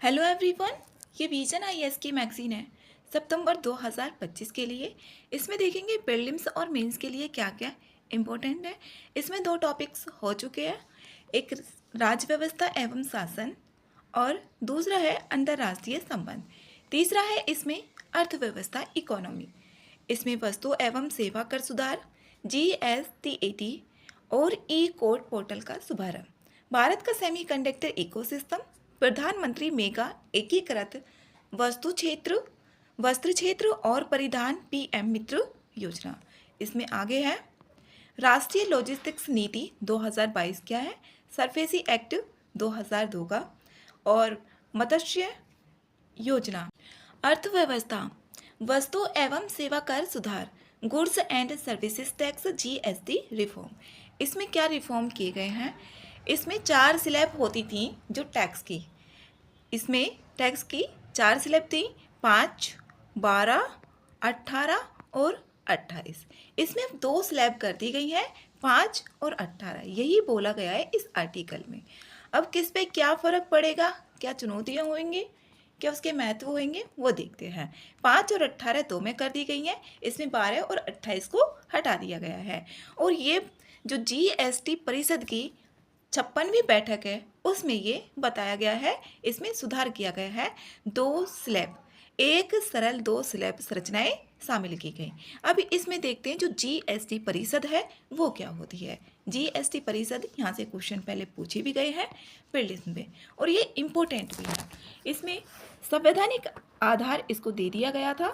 Hello everyone, ये vision IAS की magazine है सितंबर 2025 के लिए। इसमें देखेंगे प्रीलिम्स और मेंस के लिए क्या क्या इम्पोर्टेंट है। इसमें दो टॉपिक्स हो चुके हैं, एक राज्य व्यवस्था एवं शासन और दूसरा है अंतर्राष्ट्रीय संबंध। तीसरा है इसमें अर्थव्यवस्था इकोनॉमी। इसमें वस्तु एवं सेवा कर सुधार, जीएसटीएटी और ई कोड पोर्टल का शुभारंभ, भारत का सेमीकंडक्टर इकोसिस्टम, प्रधानमंत्री मेगा एकीकृत वस्त्र क्षेत्र और परिधान पीएम मित्र योजना। इसमें आगे है राष्ट्रीय लॉजिस्टिक्स नीति 2022 क्या है, सरफेसी एक्ट 2002 का, और मत्स्य योजना। अर्थव्यवस्था, वस्तु एवं सेवा कर सुधार, goods and services tax GST reform. इसमें क्या रिफॉर्म किए गए हैं, इसमें 4 स्लैब होती थी जो टैक्स की। इसमें टैक्स की 4 स्लैब थी, 5, 12, 18 और 28। इसमें 2 स्लैब कर दी गई है, 5 और 18। यही बोला गया है इस आर्टिकल में। अब किस पे क्या फ़र्क पड़ेगा, क्या चुनौतियाँ होंगी, क्या उसके महत्व होंगे, वो देखते हैं। 5 और 18 दो में कर दी गई हैं, इसमें 12 और 28 को हटा दिया गया है। और ये जो जीएसटी परिषद की 56वीं बैठक है उसमें ये बताया गया है, इसमें सुधार किया गया है। 2 स्लैब, एक सरल 2 स्लैब संरचनाएं शामिल की गई। अब इसमें देखते हैं जो जीएसटी परिषद है वो क्या होती है। जीएसटी परिषद, यहाँ से क्वेश्चन पहले पूछे भी गए हैं प्रीलिम्स में और ये इम्पोर्टेंट भी है। इसमें संवैधानिक आधार इसको दे दिया गया था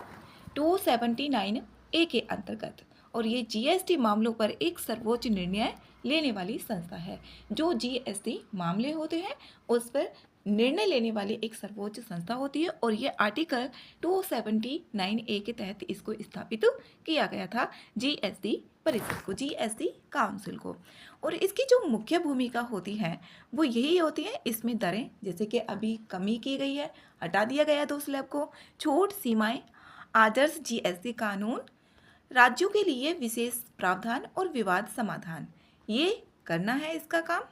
279 ए के अंतर्गत, और ये जीएसटी मामलों पर एक सर्वोच्च निर्णय लेने वाली संस्था है। जो जीएसटी मामले होते हैं उस पर निर्णय लेने वाली एक सर्वोच्च संस्था होती है, और ये आर्टिकल 279 ए के तहत इसको स्थापित किया गया था, जीएसटी परिषद को, जीएसटी काउंसिल को। और इसकी जो मुख्य भूमिका होती है वो यही होती है, इसमें दरें जैसे कि अभी कमी की गई है, हटा दिया गया 2 स्लैब को, छूट, सीमाएं, आदर्श जीएसटी कानून, राज्यों के लिए विशेष प्रावधान और विवाद समाधान, ये करना है इसका काम।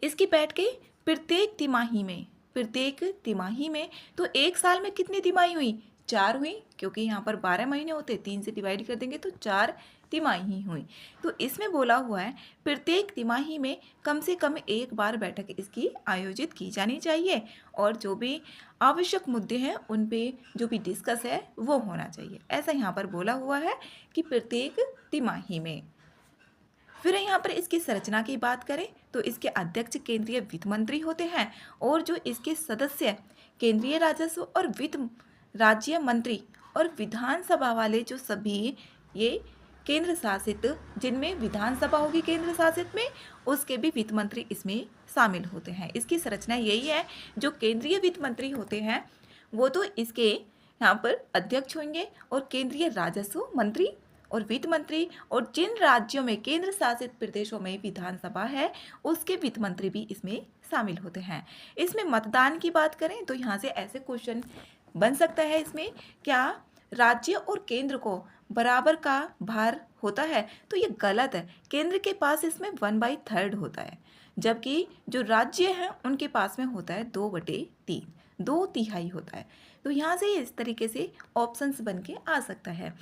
इसकी बैठ के प्रत्येक तिमाही में तो एक साल में कितनी तिमाही हुई, 4 हुई, क्योंकि यहाँ पर 12 महीने होते, 3 से डिवाइड कर देंगे तो 4 तिमाही हुई। तो इसमें बोला हुआ है प्रत्येक तिमाही में कम से कम एक बार बैठक इसकी आयोजित की जानी चाहिए, और जो भी आवश्यक मुद्दे हैं उन पे जो भी डिस्कस है वो होना चाहिए, ऐसा यहाँ पर बोला हुआ है कि प्रत्येक तिमाही में। फिर यहाँ पर इसकी संरचना की बात करें तो इसके अध्यक्ष केंद्रीय वित्त मंत्री होते हैं, और जो इसके सदस्य केंद्रीय राजस्व और वित्त राज्य मंत्री और विधानसभा वाले जो सभी ये केंद्र शासित, जिनमें विधानसभा होगी केंद्र शासित में, उसके भी वित्त मंत्री इसमें शामिल होते हैं। इसकी संरचना यही है, जो केंद्रीय वित्त मंत्री होते हैं वो तो इसके यहाँ पर अध्यक्ष होंगे, और केंद्रीय राजस्व मंत्री और वित्त मंत्री, और जिन राज्यों में केंद्र शासित प्रदेशों में विधानसभा है उसके वित्त मंत्री भी इसमें शामिल होते हैं। इसमें मतदान की बात करें तो यहाँ से ऐसे क्वेश्चन बन सकता है, इसमें क्या राज्य और केंद्र को बराबर का भार होता है, तो ये गलत है। केंद्र के पास इसमें 1/3 होता है, जबकि जो राज्य हैं उनके पास में होता है 2/3, 2/3 होता है। तो यहाँ से इस तरीके से ऑप्शंस बन के आ सकता है।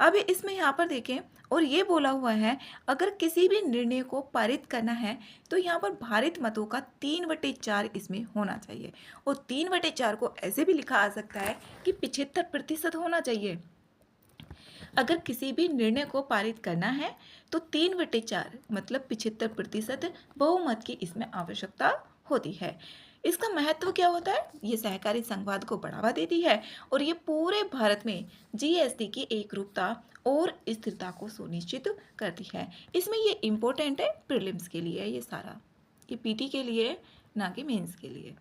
अब इसमें यहाँ पर देखें, और ये बोला हुआ है अगर किसी भी निर्णय को पारित करना है तो यहाँ पर भारित मतों का 3/4 इसमें होना चाहिए, और 3/4 को ऐसे भी लिखा आ सकता है कि 75% होना चाहिए। अगर किसी भी निर्णय को पारित करना है तो 3/4 मतलब 75% बहुमत की इसमें आवश्यकता होती है। इसका महत्व क्या होता है, ये सहकारी संघवाद को बढ़ावा देती है, और ये पूरे भारत में जीएसटी की एकरूपता और स्थिरता को सुनिश्चित करती है। इसमें ये इम्पोर्टेंट है प्रीलिम्स के लिए, ये सारा ये पीटी के लिए ना कि मेंस के लिए।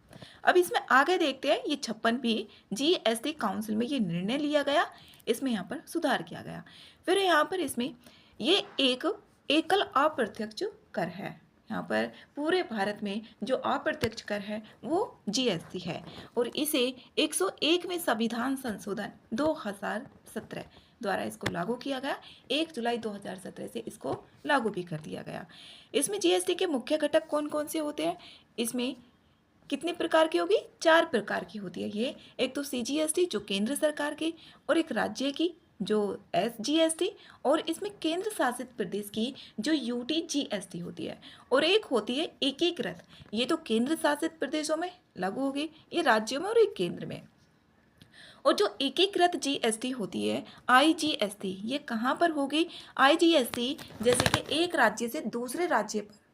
अब इसमें आगे देखते हैं, ये 56 भी जीएसटी काउंसिल में ये निर्णय लिया गया, इसमें यहाँ पर सुधार किया गया। फिर यहाँ पर इसमें ये एक एकल अप्रत्यक्ष कर है, यहाँ पर पूरे भारत में जो अप्रत्यक्ष कर है वो जीएसटी है, और इसे 101वें संविधान संशोधन 2017 द्वारा इसको लागू किया गया। 1 जुलाई 2017 से इसको लागू भी कर दिया गया। इसमें जीएसटी के मुख्य घटक कौन कौन से होते हैं, इसमें कितने प्रकार की होगी? 4 प्रकार की होती है ये। एक तो सीजीएसटी जो केंद्र सरकार की, और एक राज्य की जो एसजीएसटी, और इसमें केंद्र शासित प्रदेश की जो यूटीजीएसटी होती है, और एक होती है एकीकृत। ये तो केंद्र शासित प्रदेशों में लागू होगी, ये राज्यों में और एक केंद्र में। और जो एकीकृत जीएसटी होती है आईजीएसटी, ये कहाँ पर होगी? आईजीएसटी जैसे कि एक राज्य से दूसरे राज्य पर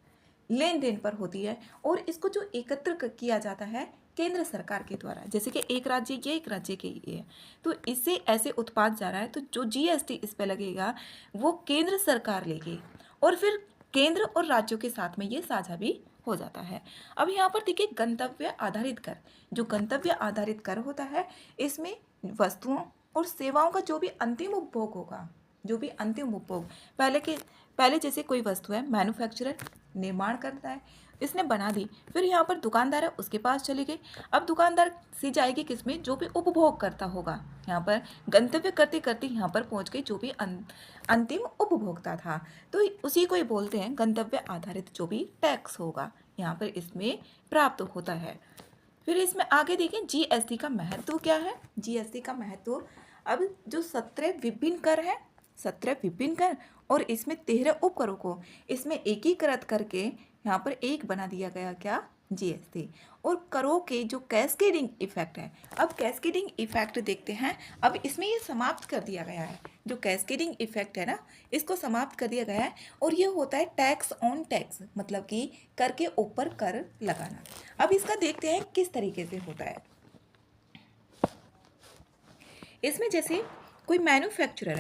लेन देन पर होती है, और इसको जो एकत्र किया जाता है केंद्र सरकार के द्वारा, जैसे कि एक राज्य ये एक राज्य के ये है, तो इससे ऐसे उत्पाद जा रहा है, तो जो जीएसटी इस पे लगेगा वो केंद्र सरकार लेगी, और फिर केंद्र और राज्यों के साथ में ये साझा भी हो जाता है। अब यहाँ पर देखिए गंतव्य आधारित कर। जो गंतव्य आधारित कर होता है, इसमें वस्तुओं और सेवाओं का जो भी अंतिम उपभोग होगा, जो भी अंतिम उपभोग पहले जैसे कोई वस्तु है, मैन्युफैक्चरर निर्माण करता है, इसने बना दी, फिर यहाँ पर दुकानदार है उसके पास चली गई। अब दुकानदार से जाएगी किसमें? जो भी उपभोग करता होगा। यहाँ पर गंतव्य करते करते यहाँ पर पहुँच गई जो भी अंतिम उपभोक्ता था, तो उसी को ही बोलते हैं गंतव्य आधारित जो भी टैक्स होगा, यहाँ पर इसमें प्राप्त होता है। फिर इसमें आगे देखें जीएसटी का महत्व क्या है। जीएसटी का महत्व, अब जो 17 विभिन्न कर हैं, 17 विभिन्न कर, और इसमें 13 उपकरों को इसमें एकीकृत करके यहाँ पर एक बना दिया गया, क्या? जीएसटी। और करों के जो कैस्केडिंग इफेक्ट है, अब कैस्केडिंग इफेक्ट देखते हैं। अब इसमें ये समाप्त कर दिया गया है, जो कैस्केडिंग इफेक्ट है ना, इसको समाप्त कर दिया गया है, और ये होता है टैक्स ऑन टैक्स, मतलब कि कर के ऊपर कर लगाना। अब इसका देखते हैं किस तरीके से होता है। इसमें जैसे कोई मैन्युफैक्चरर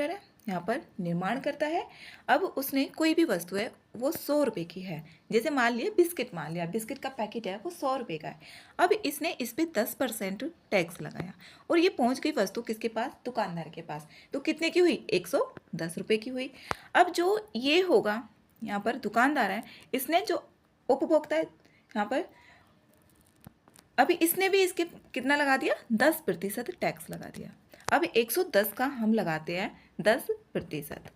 है, यहाँ पर निर्माण करता है। अब उसने कोई भी वस्तु है वो 100 रुपये की है, जैसे मान लिया बिस्किट का पैकेट है वो 100 रुपये का है। अब इसने इस पर 10% टैक्स लगाया, और ये पहुँच गई वस्तु किसके पास? दुकानदार के पास। तो कितने की हुई? 110 रुपये की हुई। अब जो ये होगा, यहाँ पर दुकानदार है, इसने जो उपभोक्ता है यहाँ पर, अभी इसने भी इसके कितना लगा दिया? 10% टैक्स लगा दिया। अब 110 का हम लगाते हैं 10%,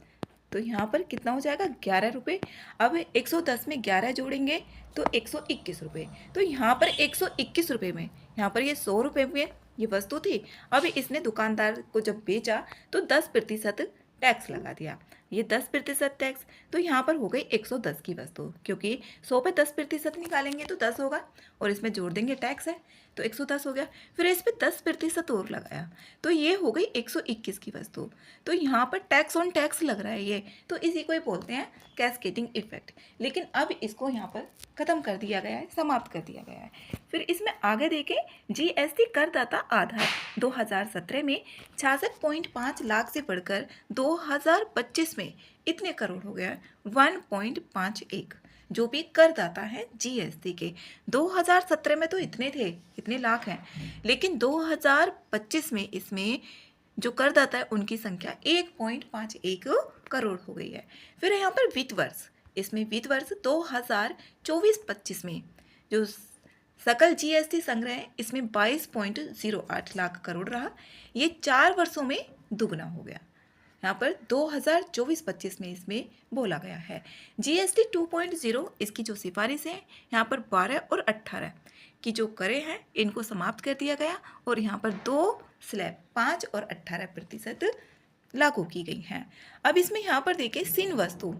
तो यहाँ पर कितना हो जाएगा? 11 रुपये। अब 110 में 11 जोड़ेंगे तो 121 रुपये। तो यहाँ पर 121 रुपये में, यहाँ पर ये 100 रुपये में ये वस्तु थी, अब इसने दुकानदार को जब बेचा तो 10% टैक्स लगा दिया। ये 10% टैक्स, तो यहाँ पर हो गई 110 की वस्तु, क्योंकि 100 पे 10% निकालेंगे तो 10 होगा, और इसमें जोड़ देंगे टैक्स है तो 110 हो गया। फिर इस पर 10% और लगाया तो ये हो गई 121 की वस्तु। तो यहाँ पर टैक्स ऑन टैक्स लग रहा है ये, तो इसी को ही बोलते हैं कैस्केडिंग इफेक्ट। लेकिन अब इसको यहाँ पर ख़त्म कर दिया गया है, समाप्त कर दिया गया है। फिर इसमें आगे देखें, जीएसटी करदाता आधार 2017 में 66.5 लाख से बढ़कर 2025 में इतने करोड़ हो गया, 1.51। जो भी करदाता है जीएसटी के, 2017 में तो इतने थे, इतने लाख हैं, लेकिन 2025 में इसमें जो करदाता है उनकी संख्या 1.51 करोड़ हो गई है। फिर यहाँ पर वित्त वर्ष, इसमें वित्त वर्ष 2024-25 में जो सकल जीएसटी संग्रह है इसमें 22.08 लाख करोड़ रहा, ये 4 वर्षों में दुगना हो गया। यहाँ पर 2024-25 में इसमें बोला गया है। जीएसटी 2.0 इसकी जो सिफारिश है, यहाँ पर 12 और 18 की जो करें हैं इनको समाप्त कर दिया गया, और यहाँ पर 2 स्लैब 5 और 18% लागू की गई हैं। अब इसमें यहाँ पर देखिए सिन वस्तु।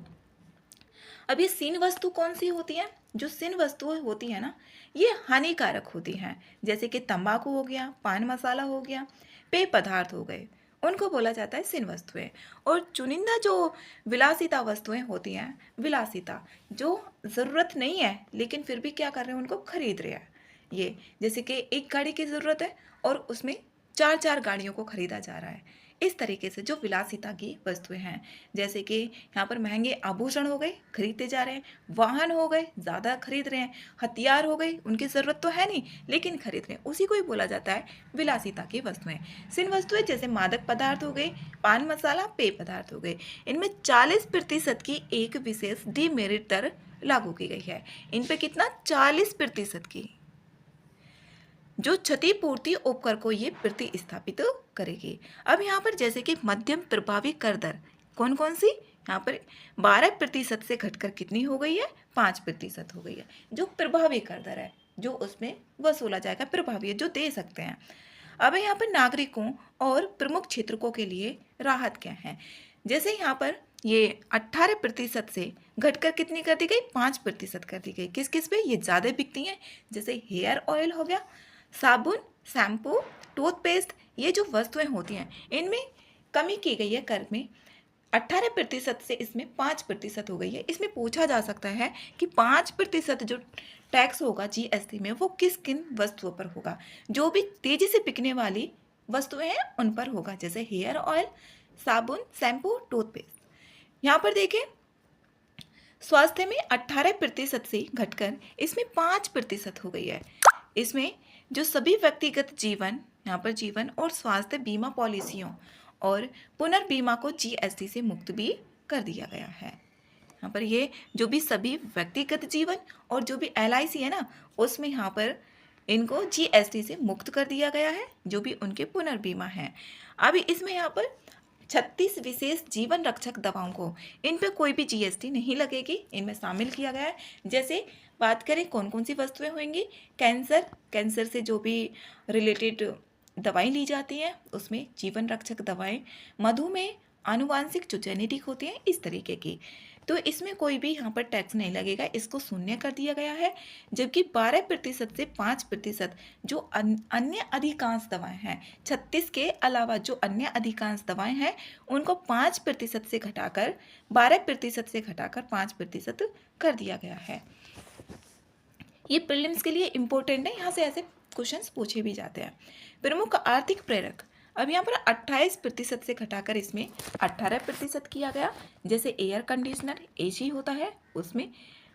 अब ये सिन वस्तु कौन सी होती है? जो सिन वस्तुएं होती है ना, ये हानिकारक होती हैं, जैसे कि तंबाकू हो गया, पान मसाला हो गया, पेय पदार्थ हो गए, उनको बोला जाता है सिन वस्तुएं। और चुनिंदा जो विलासिता वस्तुएं होती हैं, विलासिता जो ज़रूरत नहीं है लेकिन फिर भी क्या कर रहे हैं, उनको खरीद रहे हैं। ये जैसे कि एक गाड़ी की ज़रूरत है और उसमें 4 गाड़ियों को खरीदा जा रहा है, इस तरीके से जो विलासिता की वस्तुएं हैं, जैसे कि यहाँ पर महंगे आभूषण हो गए, खरीदते जा रहे हैं, वाहन हो गए, ज़्यादा खरीद रहे हैं, हथियार हो गए, उनकी ज़रूरत तो है नहीं लेकिन खरीद रहे हैं, उसी को ही बोला जाता है विलासिता की वस्तुएं। सिन वस्तुएं जैसे मादक पदार्थ हो गए, पान मसाला, पेय पदार्थ हो गए, इनमें 40% की एक विशेष डीमेरिट दर लागू की गई है। इन पर कितना? 40% की, जो क्षतिपूर्ति उपकर को ये प्रतिस्थापित करेगी। अब यहाँ पर जैसे कि मध्यम प्रभावी कर दर कौन कौन सी, यहाँ पर 12% से घटकर कितनी हो गई है? 5% हो गई है। जो प्रभावी कर दर है, जो उसमें वसूला जाएगा, प्रभावी है, जो दे सकते हैं। अब यहाँ पर नागरिकों और प्रमुख क्षेत्रकों के लिए राहत क्या है। जैसे यहाँ पर ये 18% से घटकर कितनी कर दी गई, 5% कर दी गई। किस किस पे, ये ज़्यादा बिकती हैं, जैसे हेयर ऑयल हो गया, साबुन, शैम्पू, टूथपेस्ट, ये जो वस्तुएं होती हैं इनमें कमी की गई है कर में। 18% से इसमें 5% हो गई है। इसमें पूछा जा सकता है कि 5% जो टैक्स होगा जीएसटी में वो किस किन वस्तुओं पर होगा। जो भी तेजी से बिकने वाली वस्तुएं हैं उन पर होगा, जैसे हेयर ऑयल, साबुन, शैम्पू, टूथपेस्ट। यहाँ पर देखें, स्वास्थ्य में 18% से घटकर इसमें 5% हो गई है। इसमें जो सभी व्यक्तिगत जीवन, यहाँ पर जीवन और स्वास्थ्य बीमा पॉलिसियों और पुनर्बीमा को जीएसटी से मुक्त भी कर दिया गया है। यहाँ पर ये जो भी सभी व्यक्तिगत जीवन और जो भी एलआईसी है ना, उसमें यहाँ पर इनको जीएसटी से मुक्त कर दिया गया है, जो भी उनके पुनर्बीमा है। अभी इसमें यहाँ पर 36 विशेष जीवन रक्षक दवाओं को, इन पे कोई भी जीएसटी नहीं लगेगी, इनमें शामिल किया गया है। जैसे बात करें कौन कौन सी वस्तुएं होंगी, कैंसर से जो भी रिलेटेड दवाई ली जाती हैं उसमें जीवन रक्षक दवाएं, मधुमेह, आनुवांशिक जो जेनेटिक होती हैं इस तरीके की, तो इसमें कोई भी यहाँ पर टैक्स नहीं लगेगा, इसको शून्य कर दिया गया है। जबकि 12% से 5% जो अन्य अधिकांश दवाएं हैं, 36 के अलावा जो अन्य अधिकांश दवाएं हैं उनको 5% से घटाकर 12% से घटाकर 5% कर दिया गया है। ये प्रीलिम्स के लिए इम्पोर्टेंट है, यहाँ से ऐसे क्वेश्चंस पूछे भी जाते हैं। प्रमुख आर्थिक प्रेरक, अब यहाँ पर 28% से घटाकर इसमें 18% किया गया। जैसे एयर कंडीशनर, एसी होता है उसमें,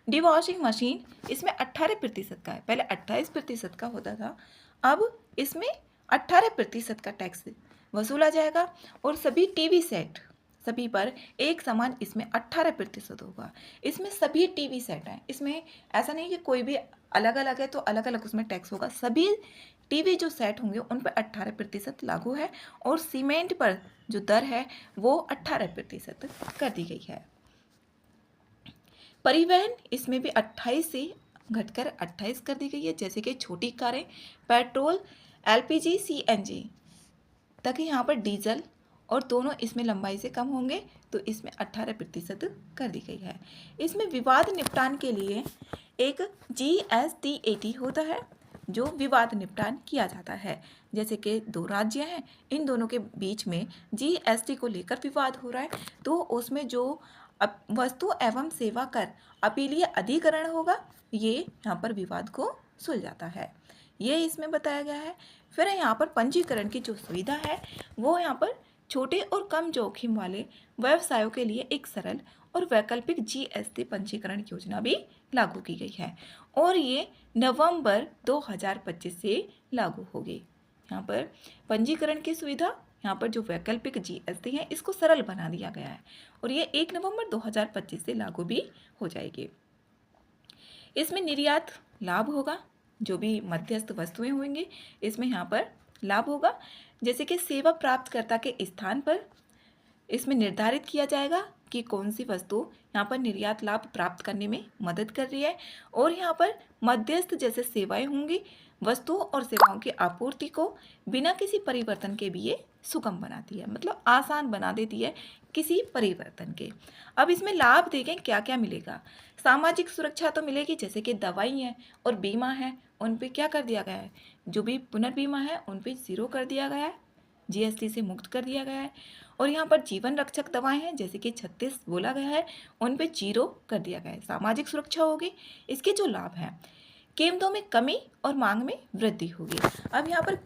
डिवॉशिंग मशीन, इसमें 18% का है, पहले 28% का होता था, अब इसमें 18% का टैक्स वसूला जाएगा। और सभी टीवी सेट, सभी पर एक समान इसमें 18% होगा। इसमें सभी टीवी सेट हैं, इसमें ऐसा नहीं कि कोई भी अलग अलग है तो अलग अलग उसमें टैक्स होगा। सभी टीवी जो सेट होंगे उन पर 18% लागू है। और सीमेंट पर जो दर है वो 18% कर दी गई है। परिवहन, इसमें भी 28 से घटकर 28 कर दी गई है। जैसे कि छोटी कारें, पेट्रोल, एलपीजी, सीएनजी तक यहाँ पर डीजल, और दोनों इसमें लंबाई से कम होंगे तो इसमें 18% कर दी गई है। इसमें विवाद निपटान के लिए एक GSTAT होता है, जो विवाद निपटान किया जाता है। जैसे कि दो राज्य हैं, इन दोनों के बीच में जीएसटी को लेकर विवाद हो रहा है, तो उसमें जो वस्तु एवं सेवा कर अपीलीय अधिकरण होगा, ये यहाँ पर विवाद को सुलझाता है, ये इसमें बताया गया है। फिर यहाँ पर पंजीकरण की जो सुविधा है वो यहाँ पर छोटे और कम जोखिम वाले व्यवसायों के लिए एक सरल और वैकल्पिक जीएसटी पंजीकरण योजना भी लागू की गई है, और ये नवंबर 2025 से लागू होगी। यहाँ पर पंजीकरण की सुविधा, यहाँ पर जो वैकल्पिक जीएसटी है इसको सरल बना दिया गया है, और ये 1 नवंबर 2025 से लागू भी हो जाएगी। इसमें निर्यात लाभ होगा, जो भी मध्यस्थ वस्तुएं होंगी इसमें यहाँ पर लाभ होगा। जैसे कि सेवा प्राप्तकर्ता के स्थान पर इसमें निर्धारित किया जाएगा कि कौन सी वस्तु यहाँ पर निर्यात लाभ प्राप्त करने में मदद कर रही है, और यहाँ पर मध्यस्थ जैसे सेवाएं होंगी, वस्तुओं और सेवाओं की आपूर्ति को बिना किसी परिवर्तन के भी ये सुगम बनाती है, मतलब आसान बना देती है किसी परिवर्तन के। अब इसमें लाभ देखें क्या क्या मिलेगा। सामाजिक सुरक्षा तो मिलेगी, जैसे कि दवाई है और बीमा है उन पे क्या कर दिया गया है, जो भी पुनर्बीमा है उन पे 0 कर दिया गया है, जीएसटी से मुक्त कर दिया गया है। और यहाँ पर जीवन रक्षक दवाएं हैं, जैसे कि 36 बोला गया है, उन पे 0 कर दिया गया है, सामाजिक सुरक्षा होगी। इसके जो लाभ हैं, कीमतों में कमी और मांग में वृद्धि होगी। अब यहाँ पर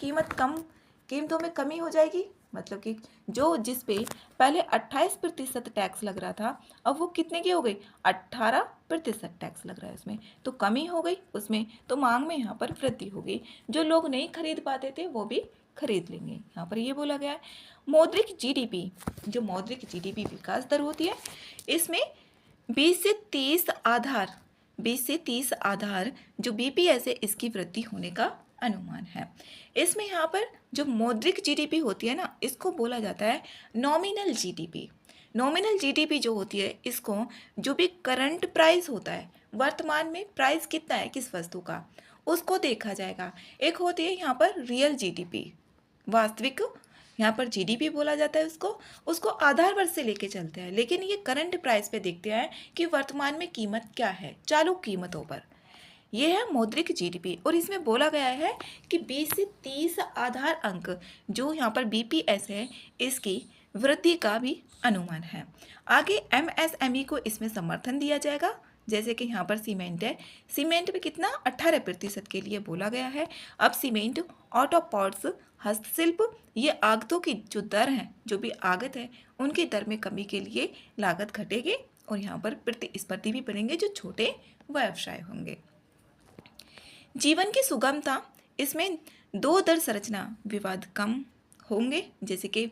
कीमतों में कमी हो जाएगी, मतलब कि जो जिस पे पहले 28% टैक्स लग रहा था, अब वो कितने की हो गई, 18% टैक्स लग रहा है उसमें, तो कमी हो गई उसमें, तो मांग में यहाँ पर वृद्धि होगी। जो लोग नहीं खरीद पाते थे वो भी खरीद लेंगे, यहाँ पर ये बोला गया है। मौद्रिक जीडीपी, जो मौद्रिक जीडीपी विकास दर होती है, इसमें 20 से 30 आधार जो बीपीएस है इसकी वृद्धि होने का अनुमान है। इसमें यहाँ पर जो मौद्रिक जीडीपी होती है ना, इसको बोला जाता है नॉमिनल जीडीपी। नॉमिनल जीडीपी जो होती है, इसको जो भी करंट प्राइस होता है वर्तमान में प्राइस कितना है किस वस्तु का, उसको देखा जाएगा। एक होती है यहाँ पर रियल जीडीपी, वास्तविक, यहाँ पर जीडीपी बोला जाता है उसको आधार वर्ष से लेके चलते हैं, लेकिन ये करंट प्राइस पे देखते हैं कि वर्तमान में कीमत क्या है चालू कीमतों पर। यह है मौद्रिक जीडीपी, और इसमें बोला गया है कि 20 से 30 आधार अंक जो यहाँ पर बीपीएस है, इसकी वृद्धि का भी अनुमान है। आगे एमएसएमई को इसमें समर्थन दिया जाएगा, जैसे कि यहाँ पर सीमेंट है, सीमेंट में कितना 18% के लिए बोला गया है। अब सीमेंट, ऑटो पार्ट्स, हस्तशिल्प, ये आगतों की जो दर है, जो भी आगत है, उनकी दर में कमी के लिए लागत घटेगी, और यहाँ पर प्रतिस्पर्धी भी बनेंगे जो छोटे व्यवसाय होंगे। जीवन की सुगमता, इसमें 2 दर संरचना विवाद कम होंगे, जैसे कि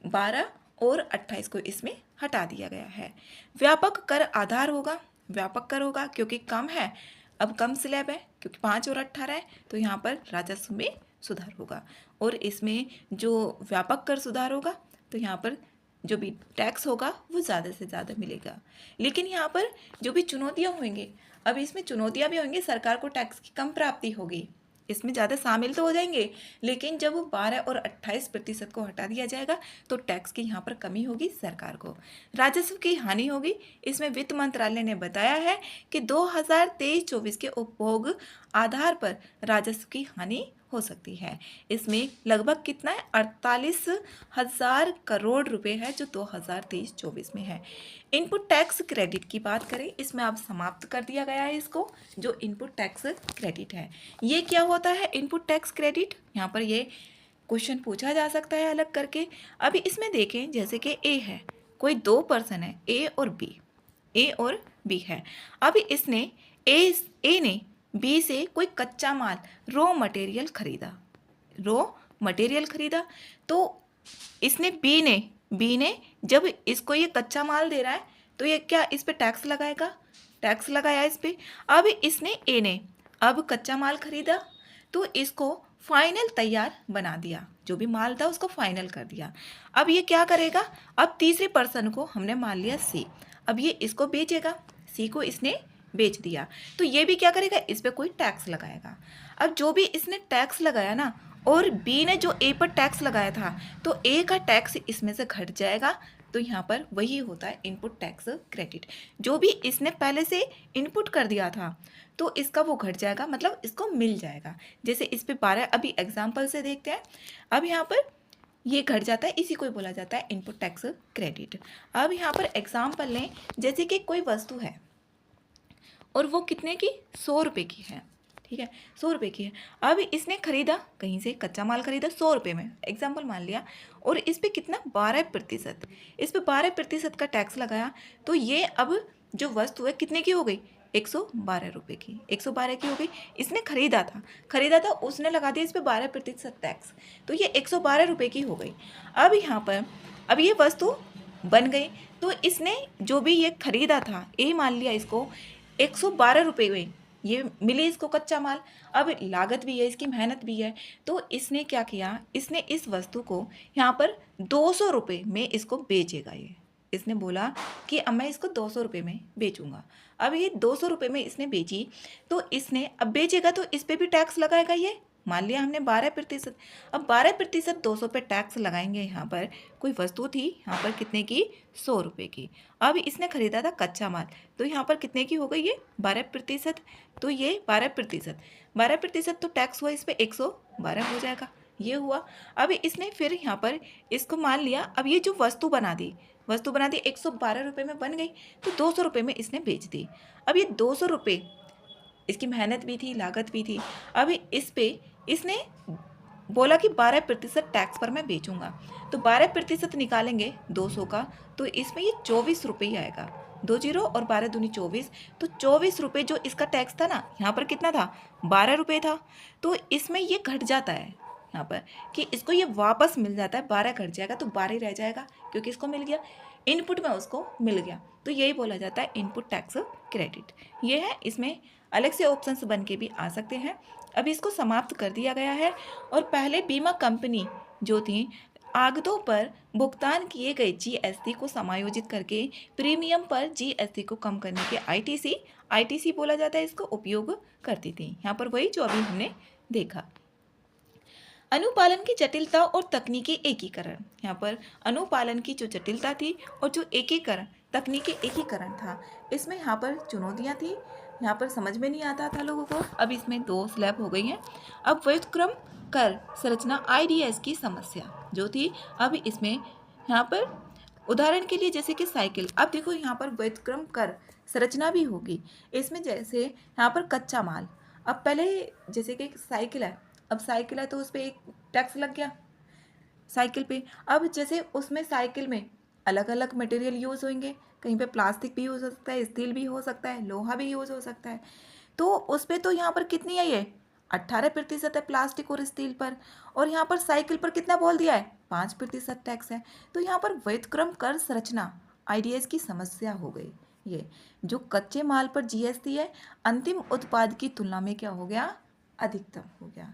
12 और 28 को इसमें हटा दिया गया है। व्यापक कर आधार होगा, व्यापक कर होगा क्योंकि कम है, अब कम स्लैब है क्योंकि 5 और 18 है, तो यहाँ पर राजस्व में सुधार होगा। और इसमें जो व्यापक कर सुधार होगा तो यहाँ पर जो भी टैक्स होगा वो ज़्यादा से ज़्यादा मिलेगा। लेकिन यहाँ पर जो भी चुनौतियाँ होंगी, अब इसमें चुनौतियाँ भी होंगी, सरकार को टैक्स की कम प्राप्ति होगी, इसमें ज़्यादा शामिल तो हो जाएंगे, लेकिन जब 12 और 28% को हटा दिया जाएगा तो टैक्स की यहाँ पर कमी होगी सरकार को। राजस्व की हानि होगी, इसमें वित्त मंत्रालय ने बताया है कि 2023-24 के उपभोग आधार पर राजस्व की हानि हो सकती है। इसमें लगभग कितना है, 48,000 करोड़ रुपए है जो 2023-24 में है। इनपुट टैक्स क्रेडिट की बात करें, इसमें अब समाप्त कर दिया गया है इसको, जो इनपुट टैक्स क्रेडिट है। ये क्या होता है इनपुट टैक्स क्रेडिट, यहाँ पर ये क्वेश्चन पूछा जा सकता है अलग करके। अभी इसमें देखें, जैसे कि ए है, कोई 2 पर्सन है, ए और बी है। अभी इसने ए ने बी से कोई कच्चा माल रॉ मटेरियल खरीदा, तो इसने बी ने जब इसको ये कच्चा माल दे रहा है तो ये क्या इस पे टैक्स लगाया इस पे। अब इसने ए ने अब कच्चा माल खरीदा तो इसको फाइनल तैयार बना दिया, जो भी माल था उसको फाइनल कर दिया। अब ये क्या करेगा, अब तीसरे पर्सन को हमने मान लिया सी, अब ये इसको बेचेगा, सी को इसने बेच दिया, तो ये भी क्या करेगा, इस पे कोई टैक्स लगाएगा। अब जो भी इसने टैक्स लगाया ना, और बी ने जो ए पर टैक्स लगाया था, तो ए का टैक्स इसमें से घट जाएगा, तो यहाँ पर वही होता है इनपुट टैक्स क्रेडिट। जो भी इसने पहले से इनपुट कर दिया था तो इसका वो घट जाएगा, मतलब इसको मिल जाएगा। जैसे इस पे 12, अभी एग्जाम्पल से देखते हैं। अब यहाँ पर ये घट जाता है, इसी को बोला जाता है इनपुट टैक्स क्रेडिट। अब यहाँ पर एग्जाम्पल लें, जैसे कि कोई वस्तु है और वो कितने की, 100 रुपये की है, ठीक है, 100 रुपये की है। अब इसने खरीदा, कहीं से कच्चा माल खरीदा 100 रुपये में, एग्जाम्पल मान लिया, और इस पे कितना 12%, इस पे 12% का टैक्स लगाया, तो ये अब जो वस्तु है कितने की हो गई, 112 रुपये की, 112 की हो गई। इसने खरीदा था, उसने लगा दिया इस पे 12% टैक्स, तो ये 112 रुपये की हो गई। अब यहाँ पर अब ये वस्तु बन गई, तो इसने जो भी ये खरीदा था, ए मान लिया इसको 112 रुपये में ये मिली इसको कच्चा माल। अब लागत भी है, इसकी मेहनत भी है, तो इसने क्या किया, इसने इस वस्तु को यहाँ पर 200 रुपये में इसको बेचेगा। ये इसने बोला कि अब मैं इसको 200 रुपये में बेचूंगा। अब ये 200 रुपये में इसने बेची, तो इसने अब बेचेगा तो इस पर भी टैक्स लगाएगा। ये मान लिया हमने 12%, अब 12% 200 पे टैक्स लगाएंगे। यहाँ पर कोई वस्तु थी, यहाँ पर कितने की, 100 रुपये की। अब इसने खरीदा था कच्चा माल, तो यहाँ पर कितने की हो गई, ये 12%, तो ये 12% तो टैक्स हुआ इस पर 112 हो जाएगा, ये हुआ। अब इसने फिर यहाँ पर इसको मान लिया, अब ये जो वस्तु बना दी 112 रुपये में बन गई, तो 200 रुपये में इसने बेच दी। अब ये 200 रुपये इसकी मेहनत भी थी, लागत भी थी। अब इस पे इसने बोला कि 12% टैक्स पर मैं बेचूंगा, तो 12% निकालेंगे 200 का, तो इसमें ये 24 रुपये ही आएगा। 2 जीरो और 12 दूनी 24, तो 24 रुपये जो इसका टैक्स था ना, यहाँ पर कितना था, 12 रुपये था, तो इसमें ये घट जाता है यहाँ पर कि इसको ये वापस मिल जाता है, 12 घट जाएगा तो 12 ही रह जाएगा, क्योंकि इसको मिल गया, इनपुट में उसको मिल गया, तो यही बोला जाता है इनपुट टैक्स क्रेडिट। ये है, इसमें अलग से ऑप्शंस बन के भी आ सकते हैं। अभी इसको समाप्त कर दिया गया है। और पहले बीमा कंपनी जो थी, आगतों पर भुगतान किए गए जीएसटी को समायोजित करके प्रीमियम पर जीएसटी को कम करने के आईटीसी बोला जाता है, इसको उपयोग करती थी। यहाँ पर वही जो अभी हमने देखा। अनुपालन की जटिलता और तकनीकी एकीकरण। यहाँ पर अनुपालन की जो जटिलता थी और जो एकीकरण तकनीकी एकीकरण था, इसमें यहाँ पर चुनौतियाँ थी, यहाँ पर समझ में नहीं आता था लोगों को। अब इसमें 2 स्लैब हो गई हैं। अब व्युत्क्रम कर संरचना आईडीएस की समस्या जो थी, अब इसमें यहाँ पर उदाहरण के लिए जैसे कि साइकिल, अब देखो यहाँ पर व्युत्क्रम कर संरचना भी होगी। इसमें जैसे यहाँ पर कच्चा माल, अब पहले जैसे कि साइकिल है, अब साइकिल है तो उस पर एक टैक्स लग गया साइकिल पे। अब जैसे उसमें साइकिल में अलग अलग मटेरियल यूज़ होंगे, कहीं पे प्लास्टिक भी यूज़ हो सकता है, स्टील भी हो सकता है, लोहा भी यूज़ हो सकता है। तो उस पर तो यहाँ पर कितनी है, ये 18% है प्लास्टिक और स्टील पर, और यहाँ पर साइकिल पर कितना बोल दिया है, 5% टैक्स है। तो यहाँ पर व्युत्क्रम कर संरचना आईडीएस की समस्या हो गई। ये जो कच्चे माल पर जीएसटी है, अंतिम उत्पाद की तुलना में क्या हो गया, अधिकतम हो गया।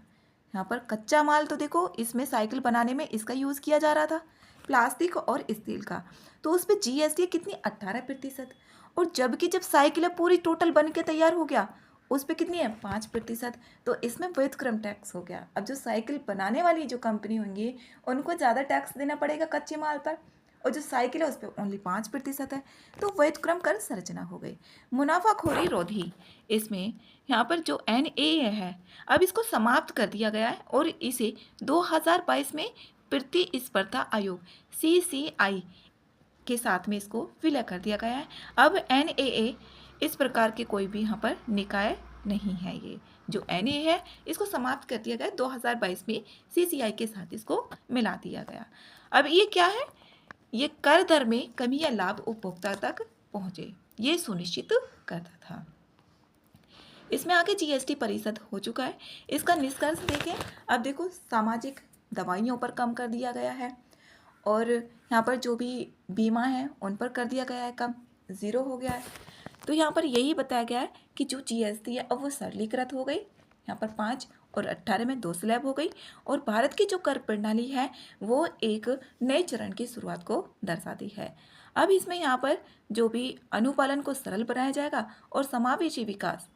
यहाँ पर कच्चा माल तो देखो, इसमें साइकिल बनाने में इसका यूज़ किया जा रहा था, प्लास्टिक और स्टील का, तो उस पर जीएसटी कितनी, 18%। और जबकि जब साइकिल पूरी टोटल बन के तैयार हो गया, उस पर कितनी है, 5%। तो इसमें व्युत्क्रम टैक्स हो गया। अब जो साइकिल बनाने वाली जो कंपनी होंगी, उनको ज़्यादा टैक्स देना पड़ेगा कच्चे माल पर, और जो साइकिल है उस पर ओनली 5% है। तो व्युत्क्रम कर संरचना हो गई। मुनाफाखोरी रोधी, इसमें यहाँ पर जो NAA है, अब इसको समाप्त कर दिया गया है और इसे 2022 में प्रतिस्पर्धा आयोग CCI के साथ में इसको विलय कर दिया गया है। अब NAA इस प्रकार के कोई भी यहाँ पर निकाय नहीं है। ये जो NAA है, इसको समाप्त कर दिया गया 2022 में, CCI के साथ इसको मिला दिया गया। अब ये क्या है, ये कर दर में कमी या लाभ उपभोक्ता तक पहुँचे, ये सुनिश्चित करता था। इसमें आगे जीएसटी परिषद हो चुका है। इसका निष्कर्ष देखें, अब देखो सामाजिक दवाइयों पर कम कर दिया गया है, और यहाँ पर जो भी बीमा है उन पर कर दिया गया है कम, 0 हो गया है। तो यहाँ पर यही बताया गया है कि जो जीएसटी है अब वो सरलीकृत हो गई। यहाँ पर 5 और 18 में 2 स्लैब हो गई, और भारत की जो कर प्रणाली है वो एक नए चरण की शुरुआत को दर्शाती है। अब इसमें यहाँ पर जो भी अनुपालन को सरल बनाया जाएगा और समावेशी विकास,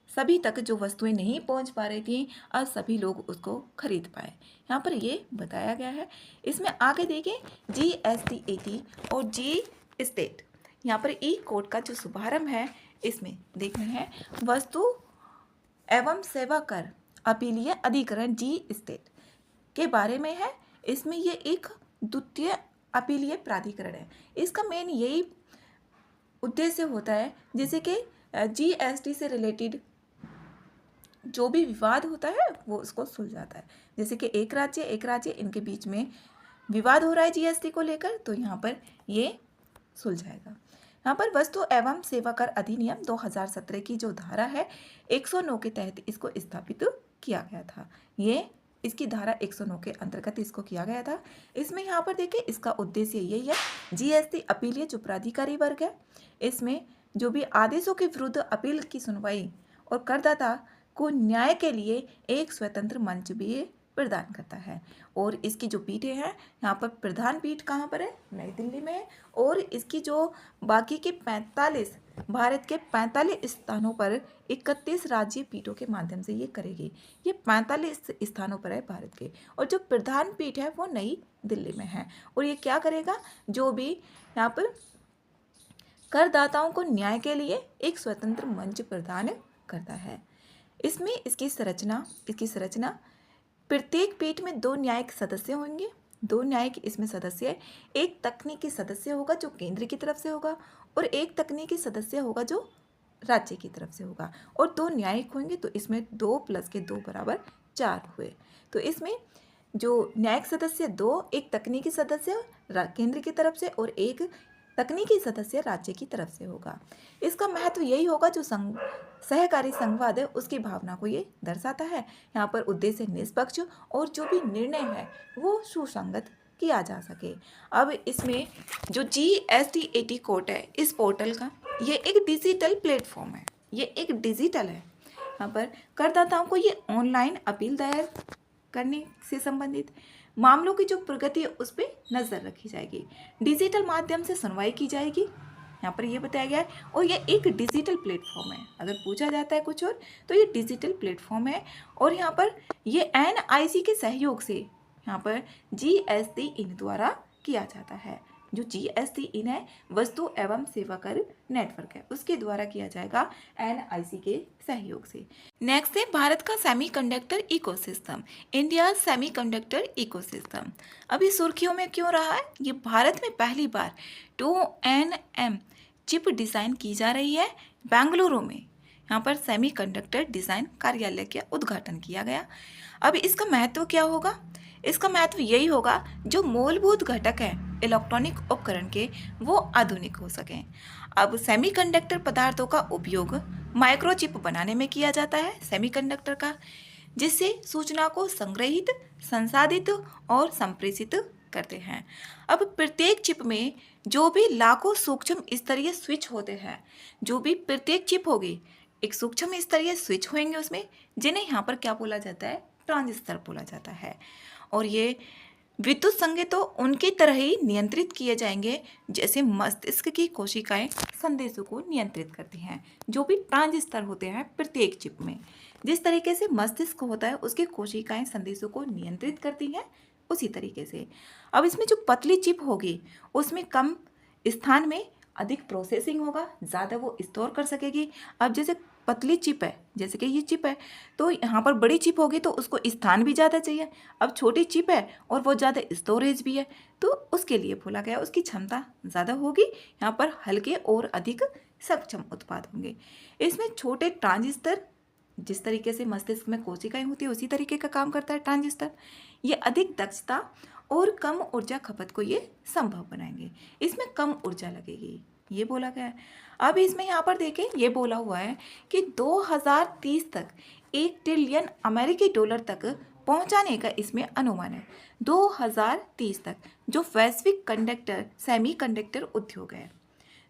सभी तक जो वस्तुएं नहीं पहुंच पा रही थी, अब सभी लोग उसको खरीद पाए, यहाँ पर ये बताया गया है। इसमें आगे देखें GST और जी स्टेट, यहाँ पर ई कोड का जो शुभारंभ है, इसमें देखना है वस्तु एवं सेवा कर अपीलीय अधिकरण जी स्टेट के बारे में है। इसमें ये एक द्वितीय अपीलीय प्राधिकरण है। इसका मेन यही उद्देश्य होता है जैसे कि GST से रिलेटेड जो भी विवाद होता है वो उसको सुलझाता है। जैसे कि एक राज्य इनके बीच में विवाद हो रहा है जीएसटी को लेकर, तो यहाँ पर ये सुलझाएगा। यहाँ पर वस्तु एवं सेवा कर अधिनियम 2017 की जो धारा है 109 के तहत इसको स्थापित किया गया था। ये इसकी धारा 109 के अंतर्गत इसको किया गया था। इसमें यहाँ पर देखिए इसका उद्देश्य यही है, जीएसटी अपीलीय जो प्राधिकारी वर्ग है, इसमें जो भी आदेशों के विरुद्ध अपील की सुनवाई और करदाता को न्याय के लिए एक स्वतंत्र मंच भी प्रदान करता है। और इसकी जो पीठें हैं, यहाँ पर प्रधान पीठ कहाँ पर है, नई दिल्ली में है, और इसकी जो बाकी के 45 भारत के 45 स्थानों पर 31 राज्य पीठों के माध्यम से ये करेगी। ये 45 स्थानों पर है भारत के, और जो प्रधान पीठ है वो नई दिल्ली में है। और ये क्या करेगा, जो भी यहाँ पर करदाताओं को न्याय के लिए एक स्वतंत्र मंच प्रदान करता है। इसमें इसकी संरचना प्रत्येक पीठ में 2 न्यायिक सदस्य होंगे। 2 न्यायिक इसमें सदस्य है, एक तकनीकी सदस्य होगा जो केंद्र की तरफ से होगा, और एक तकनीकी सदस्य होगा जो राज्य की तरफ से होगा, और 2 न्यायिक होंगे। तो इसमें 2 + 2 = 4 हुए। तो इसमें जो न्यायिक सदस्य 2, एक तकनीकी सदस्य केंद्र की तरफ से और एक तकनीकी सदस्य राज्य की तरफ से होगा। इसका महत्व यही होगा, जो सहकारी संघवाद है उसकी भावना को ये दर्शाता है। यहाँ पर उद्देश्य निष्पक्ष और जो भी निर्णय है वो सुसंगत किया जा सके। अब इसमें जो GST कोड है, इस पोर्टल का ये एक डिजिटल प्लेटफॉर्म है, ये एक डिजिटल है। यहाँ पर करदाताओं को ये ऑनलाइन अपील दायर करने से संबंधित मामलों की जो प्रगति है उस पर नज़र रखी जाएगी। डिजिटल माध्यम से सुनवाई की जाएगी, यहाँ पर ये बताया गया है। और ये एक डिजिटल प्लेटफॉर्म है, अगर पूछा जाता है कुछ और तो ये डिजिटल प्लेटफॉर्म है। और यहाँ पर ये NIC के सहयोग से यहाँ पर GST इन द्वारा किया जाता है। जो GST इन है वस्तु एवं सेवा कर नेटवर्क है, उसके द्वारा किया जाएगा NIC के सहयोग से। नेक्स्ट है भारत का semiconductor ecosystem, India semiconductor ecosystem. अभी सुर्खियों में क्यों रहा है? ये भारत में पहली बार 2nm चिप डिज़ाइन की जा रही है बेंगलुरु में। यहाँ पर सेमीकंडक्टर डिज़ाइन कार्यालय का उद्घाटन किया गया। अब इसका महत्व क्या होगा? इसका महत्व यही होगा जो मूलभूत घटक है इलेक्ट्रॉनिक उपकरण के वो आधुनिक हो सकें। अब सेमीकंडक्टर पदार्थों का उपयोग माइक्रोचिप बनाने में किया जाता है सेमीकंडक्टर का, जिससे सूचना को संग्रहित, संसाधित और संप्रेषित करते हैं। अब प्रत्येक चिप में जो भी लाखों सूक्ष्म स्तरीय स्विच होते हैं, जो भी प्रत्येक चिप होगी एक सूक्ष्म स्तरीय स्विच होंगे उसमें, जिन्हें यहाँ पर क्या बोला जाता है? ट्रांजिस्टर बोला जाता है। और ये विद्युत संकेतों उनकी तरह ही नियंत्रित किए जाएंगे जैसे मस्तिष्क की कोशिकाएं संदेशों को नियंत्रित करती हैं। जो भी ट्रांजिस्टर होते हैं प्रत्येक चिप में, जिस तरीके से मस्तिष्क होता है उसकी कोशिकाएं संदेशों को नियंत्रित करती हैं, उसी तरीके से अब इसमें जो पतली चिप होगी उसमें कम स्थान में अधिक प्रोसेसिंग होगा, ज़्यादा वो स्टोर कर सकेगी। अब जैसे पतली चिप है, जैसे कि ये चिप है, तो यहाँ पर बड़ी चिप होगी तो उसको स्थान भी ज़्यादा चाहिए। अब छोटी चिप है और वो ज़्यादा स्टोरेज भी है, तो उसके लिए बोला गया उसकी क्षमता ज़्यादा होगी। यहाँ पर हल्के और अधिक सक्षम उत्पाद होंगे। इसमें छोटे ट्रांजिस्टर, जिस तरीके से मस्तिष्क में कोशिकाएं होती है उसी तरीके का काम करता है ट्रांजिस्टर। ये अधिक दक्षता और कम ऊर्जा खपत को ये संभव बनाएंगे। इसमें कम ऊर्जा लगेगी, ये बोला गया है। अब इसमें यहाँ पर देखें ये बोला हुआ है कि 2030 तक 1 ट्रिलियन अमेरिकी डॉलर तक पहुँचाने का इसमें अनुमान है। 2030 तक जो वैश्विक कंडक्टर सेमीकंडक्टर उद्योग है,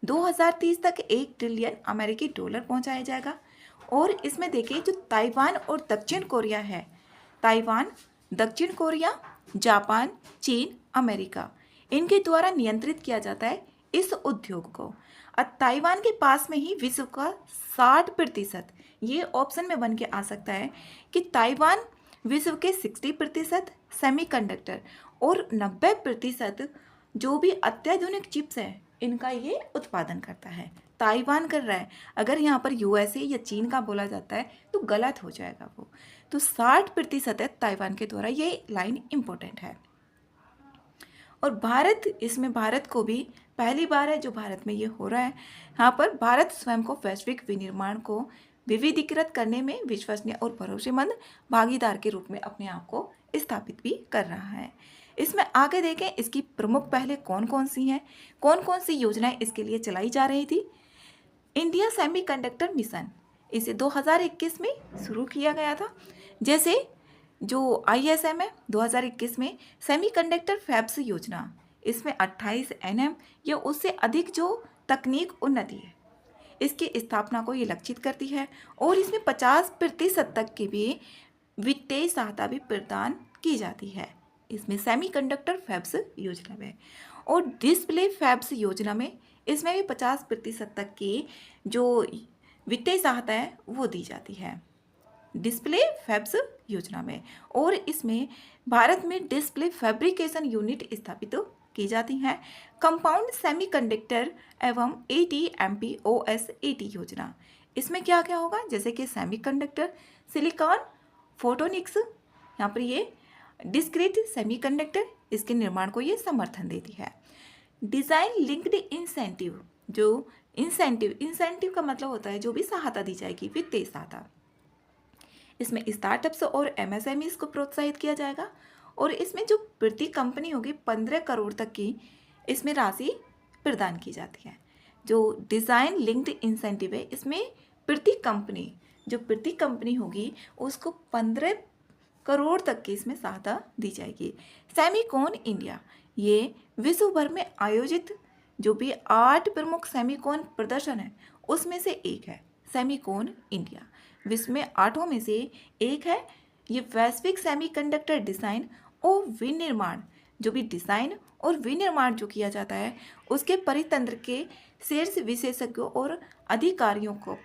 2030 तक 1 ट्रिलियन अमेरिकी डॉलर पहुँचाया जाएगा। और इसमें देखिए जो ताइवान और दक्षिण कोरिया है, ताइवान, दक्षिण कोरिया, जापान, चीन, अमेरिका, इनके द्वारा नियंत्रित किया जाता है इस उद्योग को। ताइवान के पास में ही विश्व का 60%, ये ऑप्शन में बन के आ सकता है कि ताइवान विश्व के 60% सेमीकंडक्टर और 90% जो भी अत्याधुनिक चिप्स हैं इनका ये उत्पादन करता है। ताइवान कर रहा है, अगर यहाँ पर USA या चीन का बोला जाता है तो गलत हो जाएगा वो। तो 60% है ताइवान के द्वारा, ये लाइन इम्पोर्टेंट है। और भारत, इसमें भारत को भी पहली बार है जो भारत में ये हो रहा है। यहाँ पर भारत स्वयं को वैश्विक विनिर्माण को विविधीकृत करने में विश्वसनीय और भरोसेमंद भागीदार के रूप में अपने आप को स्थापित भी कर रहा है। इसमें आगे देखें इसकी प्रमुख पहले कौन कौन सी हैं, कौन कौन सी योजनाएं इसके लिए चलाई जा रही थी। इंडिया सेमीकंडक्टर मिशन, इसे 2021 में शुरू किया गया था। जैसे जो ISM है 2021 में सेमीकंडक्टर फैब्स योजना, इसमें 28 nm या उससे अधिक जो तकनीक उन्नति है इसकी स्थापना को ये लक्षित करती है। और इसमें 50% तक की भी वित्तीय सहायता भी प्रदान की जाती है इसमें सेमीकंडक्टर फैब्स योजना में। और डिस्प्ले फैब्स योजना में इसमें भी 50% तक की जो वित्तीय सहायता है वो दी जाती है डिस्प्ले फैब्स योजना में। और इसमें भारत में डिस्प्ले फैब्रिकेशन यूनिट स्थापित की जाती हैं। कंपाउंड सेमीकंडक्टर एवं ATMPOS योजना, इसमें क्या क्या होगा, जैसे कि सेमीकंडक्टर, सिलिकॉन फोटोनिक्स, यहाँ पर ये डिस्क्रीट सेमीकंडक्टर, इसके निर्माण को ये समर्थन देती है। डिज़ाइन लिंक्ड इंसेंटिव, जो इंसेंटिव का मतलब होता है जो भी सहायता दी जाएगी, वित्तीय सहायता, इसमें स्टार्टअप्स और MSMEs को प्रोत्साहित किया जाएगा। और इसमें जो प्रति कंपनी होगी 15 करोड़ तक की इसमें राशि प्रदान की जाती है। जो डिज़ाइन लिंक्ड इंसेंटिव है इसमें प्रति कंपनी होगी उसको 15 करोड़ तक की इसमें सहायता दी जाएगी। सेमीकॉन इंडिया, ये विश्व भर में आयोजित जो भी 8 प्रमुख सेमीकॉन प्रदर्शन है उसमें से एक है सेमीकॉन इंडिया। विश्व में 8 में से एक है ये वैश्विक सेमीकंडक्टर डिज़ाइन और विनिर्माण, जो भी डिज़ाइन और विनिर्माण जो किया जाता है उसके परितंत्र के शीर्ष विशेषज्ञों और अधिकारियों को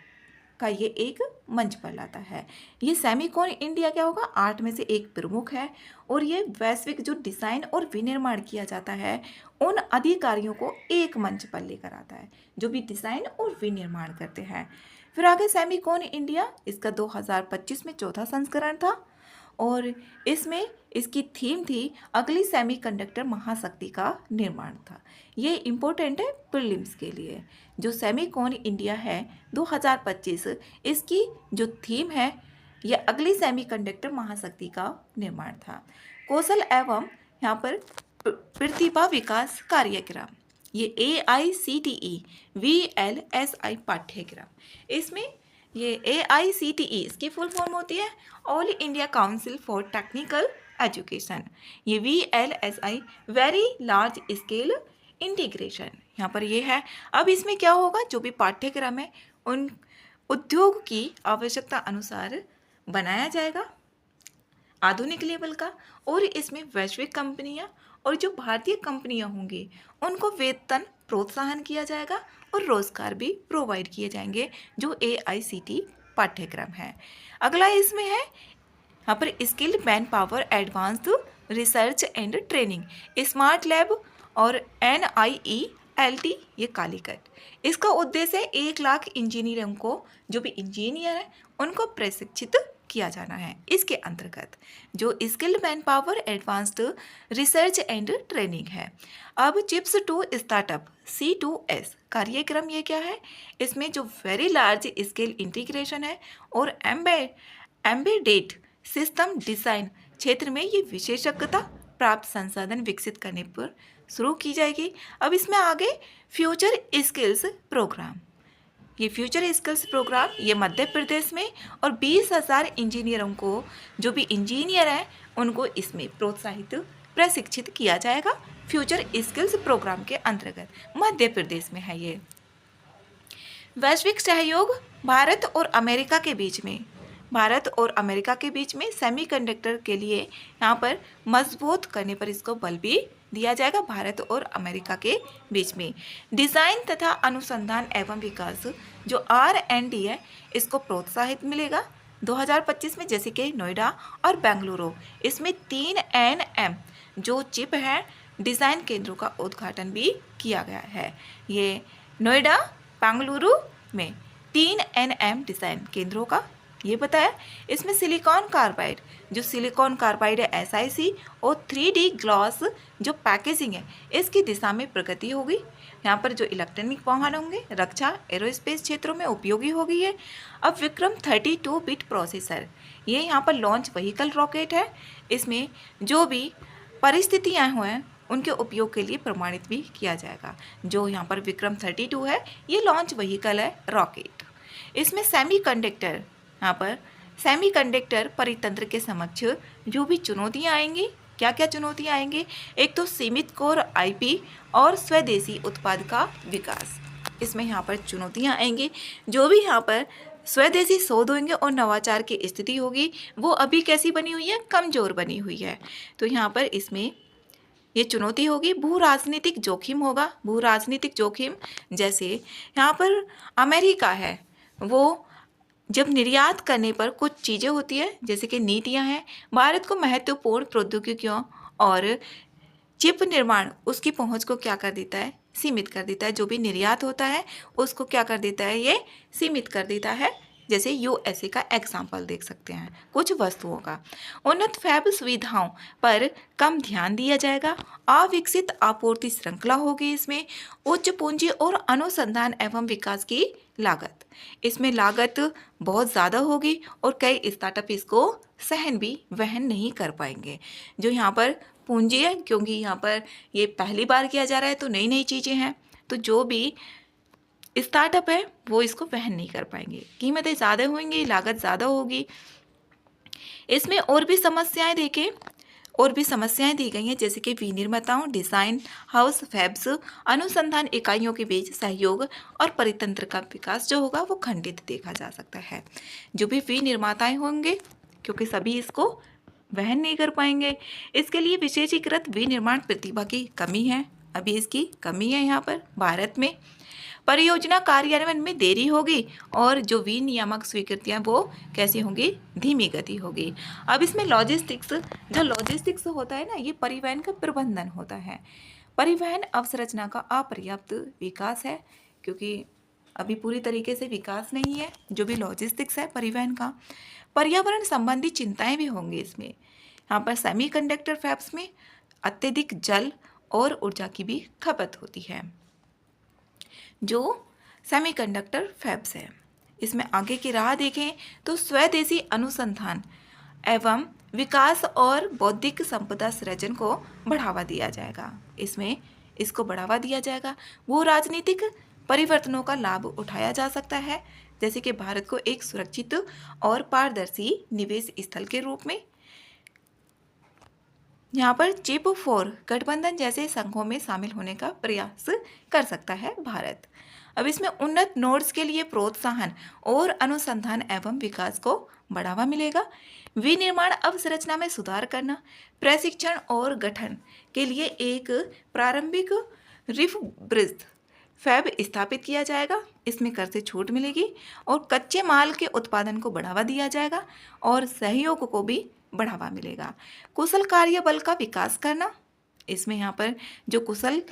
का ये एक मंच पर लाता है। ये सेमिकॉन इंडिया क्या होगा, 8 में से एक प्रमुख है और ये वैश्विक जो डिज़ाइन और विनिर्माण किया जाता है उन अधिकारियों को एक मंच पर लेकर आता है जो भी डिज़ाइन और विनिर्माण करते हैं। फिर आगे सेमिकॉन इंडिया, इसका 2025 में चौथा संस्करण था और इसमें इसकी थीम थी अगली सेमीकंडक्टर महाशक्ति का निर्माण था। ये इम्पोर्टेंट है प्रीलिम्स के लिए। जो सेमिकॉन इंडिया है 2025, इसकी जो थीम है ये अगली सेमीकंडक्टर महाशक्ति का निर्माण था। कौशल एवं यहाँ पर प्रतिभा विकास कार्यक्रम, ये AICTE VLSI पाठ्यक्रम, इसमें ये AICTE इसकी फुल फॉर्म होती है all India council for technical education. ये VLSI very large scale integration, यहाँ पर ये है। अब इसमें क्या होगा, जो भी पाठ्यक्रम है उन उद्योग की आवश्यकता अनुसार बनाया जाएगा आधुनिक लेवल का, और इसमें वैश्विक कंपनियां और जो भारतीय कंपनियां होंगी उनको वेतन प्रोत्साहन किया जाएगा और रोजगार भी प्रोवाइड किए जाएंगे, जो AICTE पाठ्यक्रम है। अगला इसमें है यहाँ पर skilled man power advanced research and training, smart lab और NIELT, ये कालीकट। इसका उद्देश्य है 1 लाख इंजीनियरों को, जो भी इंजीनियर हैं उनको प्रशिक्षित किया जाना है। इसके अंतर्गत जो skilled man power advanced research and training है। अब चिप्स टू स्टार्टअप C2S कार्यक्रम, ये क्या है, इसमें जो वेरी लार्ज स्केल इंटीग्रेशन है और एम्बेडेड सिस्टम डिज़ाइन क्षेत्र में ये विशेषज्ञता प्राप्त संसाधन विकसित करने पर शुरू की जाएगी। अब इसमें आगे फ्यूचर स्किल्स प्रोग्राम, ये फ्यूचर स्किल्स प्रोग्राम ये मध्य प्रदेश में और 20,000 इंजीनियरों को, जो भी इंजीनियर हैं उनको इसमें प्रोत्साहित प्रशिक्षित किया जाएगा। फ्यूचर स्किल्स प्रोग्राम के अंतर्गत मध्य प्रदेश में है ये। वैश्विक सहयोग भारत और अमेरिका के बीच में, भारत और अमेरिका के बीच में सेमीकंडक्टर के लिए यहाँ पर मजबूत करने पर इसको बल भी दिया जाएगा। भारत और अमेरिका के बीच में डिज़ाइन तथा अनुसंधान एवं विकास जो R&D है इसको प्रोत्साहित मिलेगा 2025 में, जैसे कि नोएडा और बेंगलुरु, इसमें 3NM जो चिप है डिज़ाइन केंद्रों का उद्घाटन भी किया गया है। ये नोएडा बेंगलुरु में 3NM डिज़ाइन केंद्रों का ये बताया। इसमें सिलिकॉन कार्बाइड, जो सिलिकॉन कार्बाइड है SiC और 3D ग्लास जो पैकेजिंग है इसकी दिशा में प्रगति होगी। यहाँ पर जो इलेक्ट्रॉनिक वाहन होंगे रक्षा एरोस्पेस क्षेत्रों में उपयोगी होगी है। अब विक्रम 32 बिट प्रोसेसर, ये यहाँ पर लॉन्च व्हीकल रॉकेट है, इसमें जो भी परिस्थितियाँ हुए उनके उपयोग के लिए प्रमाणित भी किया जाएगा। जो यहाँ पर विक्रम 32 है ये लॉन्च व्हीकल है रॉकेट। इसमें सेमीकंडक्टर, यहाँ पर सेमीकंडक्टर परितंत्र के समक्ष जो भी चुनौतियाँ आएंगी, क्या क्या चुनौतियाँ आएंगी, एक तो सीमित कोर IP और स्वदेशी उत्पाद का विकास, इसमें यहाँ पर चुनौतियाँ आएंगी। जो भी यहाँ पर स्वदेशी शोध होंगे और नवाचार की स्थिति होगी वो अभी कैसी बनी हुई है, कमज़ोर बनी हुई है। तो यहाँ पर इसमें ये चुनौती होगी। भू राजनीतिक जोखिम होगा, भू राजनीतिक जोखिम जैसे यहाँ पर अमेरिका है वो जब निर्यात करने पर कुछ चीज़ें होती है जैसे कि नीतियां हैं, भारत को महत्वपूर्ण प्रौद्योगिकियों और चिप निर्माण उसकी पहुंच को क्या कर देता है, सीमित कर देता है। जो भी निर्यात होता है उसको क्या कर देता है, ये सीमित कर देता है। जैसे USA का एग्जाम्पल देख सकते हैं कुछ वस्तुओं का। उन्नत फैब सुविधाओं पर कम ध्यान दिया जाएगा। अविकसित आपूर्ति श्रृंखला होगी, इसमें उच्च पूंजी और अनुसंधान एवं विकास की लागत, इसमें लागत बहुत ज़्यादा होगी और कई स्टार्टअप इसको वहन नहीं कर पाएंगे। जो यहाँ पर पूंजी है, क्योंकि यहाँ पर ये पहली बार किया जा रहा है तो नई नई चीज़ें हैं, तो जो भी स्टार्टअप है वो इसको वहन नहीं कर पाएंगे, कीमतें ज़्यादा होंगी, लागत ज़्यादा होगी। इसमें और भी समस्याएं देखें, और भी समस्याएं दी गई हैं जैसे कि विनिर्माताओं, डिज़ाइन हाउस, फैब्स, अनुसंधान इकाइयों के बीच सहयोग और परितंत्र का विकास जो होगा वो खंडित देखा जा सकता है। जो भी विनिर्माताएं होंगे क्योंकि सभी इसको वहन नहीं कर पाएंगे। इसके लिए विशेषीकृत विनिर्माण प्रतिभा की कमी है, अभी इसकी कमी है यहाँ पर भारत में। परियोजना कार्यान्वयन में देरी होगी और जो विनियामक स्वीकृतियां वो कैसी होंगी, धीमी गति होगी। अब इसमें लॉजिस्टिक्स, जो लॉजिस्टिक्स होता है ना, ये परिवहन का प्रबंधन होता है। परिवहन अवसंरचना का अपर्याप्त विकास है, क्योंकि अभी पूरी तरीके से विकास नहीं है जो भी लॉजिस्टिक्स है परिवहन का। पर्यावरण संबंधी चिंताएं भी होंगी इसमें। यहाँ पर सेमीकंडक्टर फैब्स में अत्यधिक जल और ऊर्जा की भी खपत होती है। जो सेमीकंडक्टर फैब्स है, इसमें आगे की राह देखें तो स्वदेशी अनुसंधान एवं विकास और बौद्धिक संपदा सृजन को बढ़ावा दिया जाएगा। इसमें इसको बढ़ावा दिया जाएगा। वो राजनीतिक परिवर्तनों का लाभ उठाया जा सकता है, जैसे कि भारत को एक सुरक्षित और पारदर्शी निवेश स्थल के रूप में। यहाँ पर चिप 4 गठबंधन जैसे संघों में शामिल होने का प्रयास कर सकता है भारत। अब इसमें उन्नत नोड्स के लिए प्रोत्साहन और अनुसंधान एवं विकास को बढ़ावा मिलेगा। विनिर्माण अवसंरचना में सुधार करना, प्रशिक्षण और गठन के लिए एक प्रारंभिक रिफ ब्रिज फैब स्थापित किया जाएगा। इसमें कर से छूट मिलेगी और कच्चे माल के उत्पादन को बढ़ावा दिया जाएगा और सहयोग को भी बढ़ावा मिलेगा। कुशल कार्यबल का विकास करना, इसमें यहाँ पर जो कुशल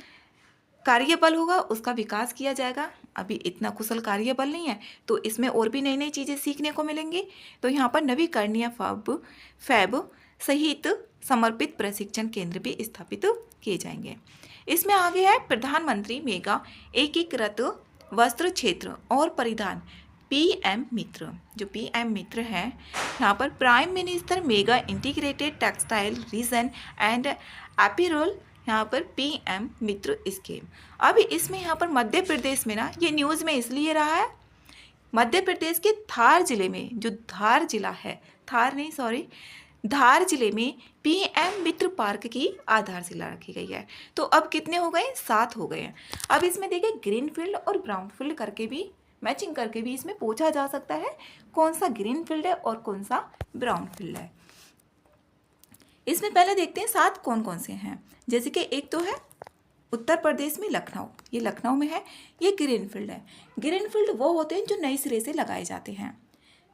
कार्यबल होगा उसका विकास किया जाएगा। अभी इतना कुशल कार्यबल नहीं है, तो इसमें और भी नई नई चीज़ें सीखने को मिलेंगी। तो यहाँ पर नवीकरणीय फैब सहित समर्पित प्रशिक्षण केंद्र भी स्थापित किए जाएंगे। इसमें आगे है प्रधानमंत्री मेगा एकीकृत वस्त्र क्षेत्र और परिधान पीएम मित्र। जो पीएम मित्र है, यहाँ पर prime minister mega integrated textile region and apparel, यहाँ पर पीएम मित्र स्कीम। अभी इसमें यहाँ पर मध्य प्रदेश में ना, ये न्यूज़ में इसलिए रहा है, मध्य प्रदेश के धार जिले में, जो धार जिला है, धार जिले में पीएम मित्र पार्क की आधारशिला रखी गई है। तो अब कितने हो गए, 7 हो गए हैं। अब इसमें देखिए ग्रीन फील्ड और ब्राउन फील्ड करके भी, मैचिंग करके भी इसमें पूछा जा सकता है कौन सा ग्रीन फील्ड है और कौन सा ब्राउन फील्ड है। इसमें पहले देखते हैं 7 कौन कौन से हैं। जैसे कि एक तो है उत्तर प्रदेश में लखनऊ, ये लखनऊ में है, ये ग्रीन फील्ड है। ग्रीन फील्ड वो होते हैं जो नए सिरे से लगाए जाते हैं,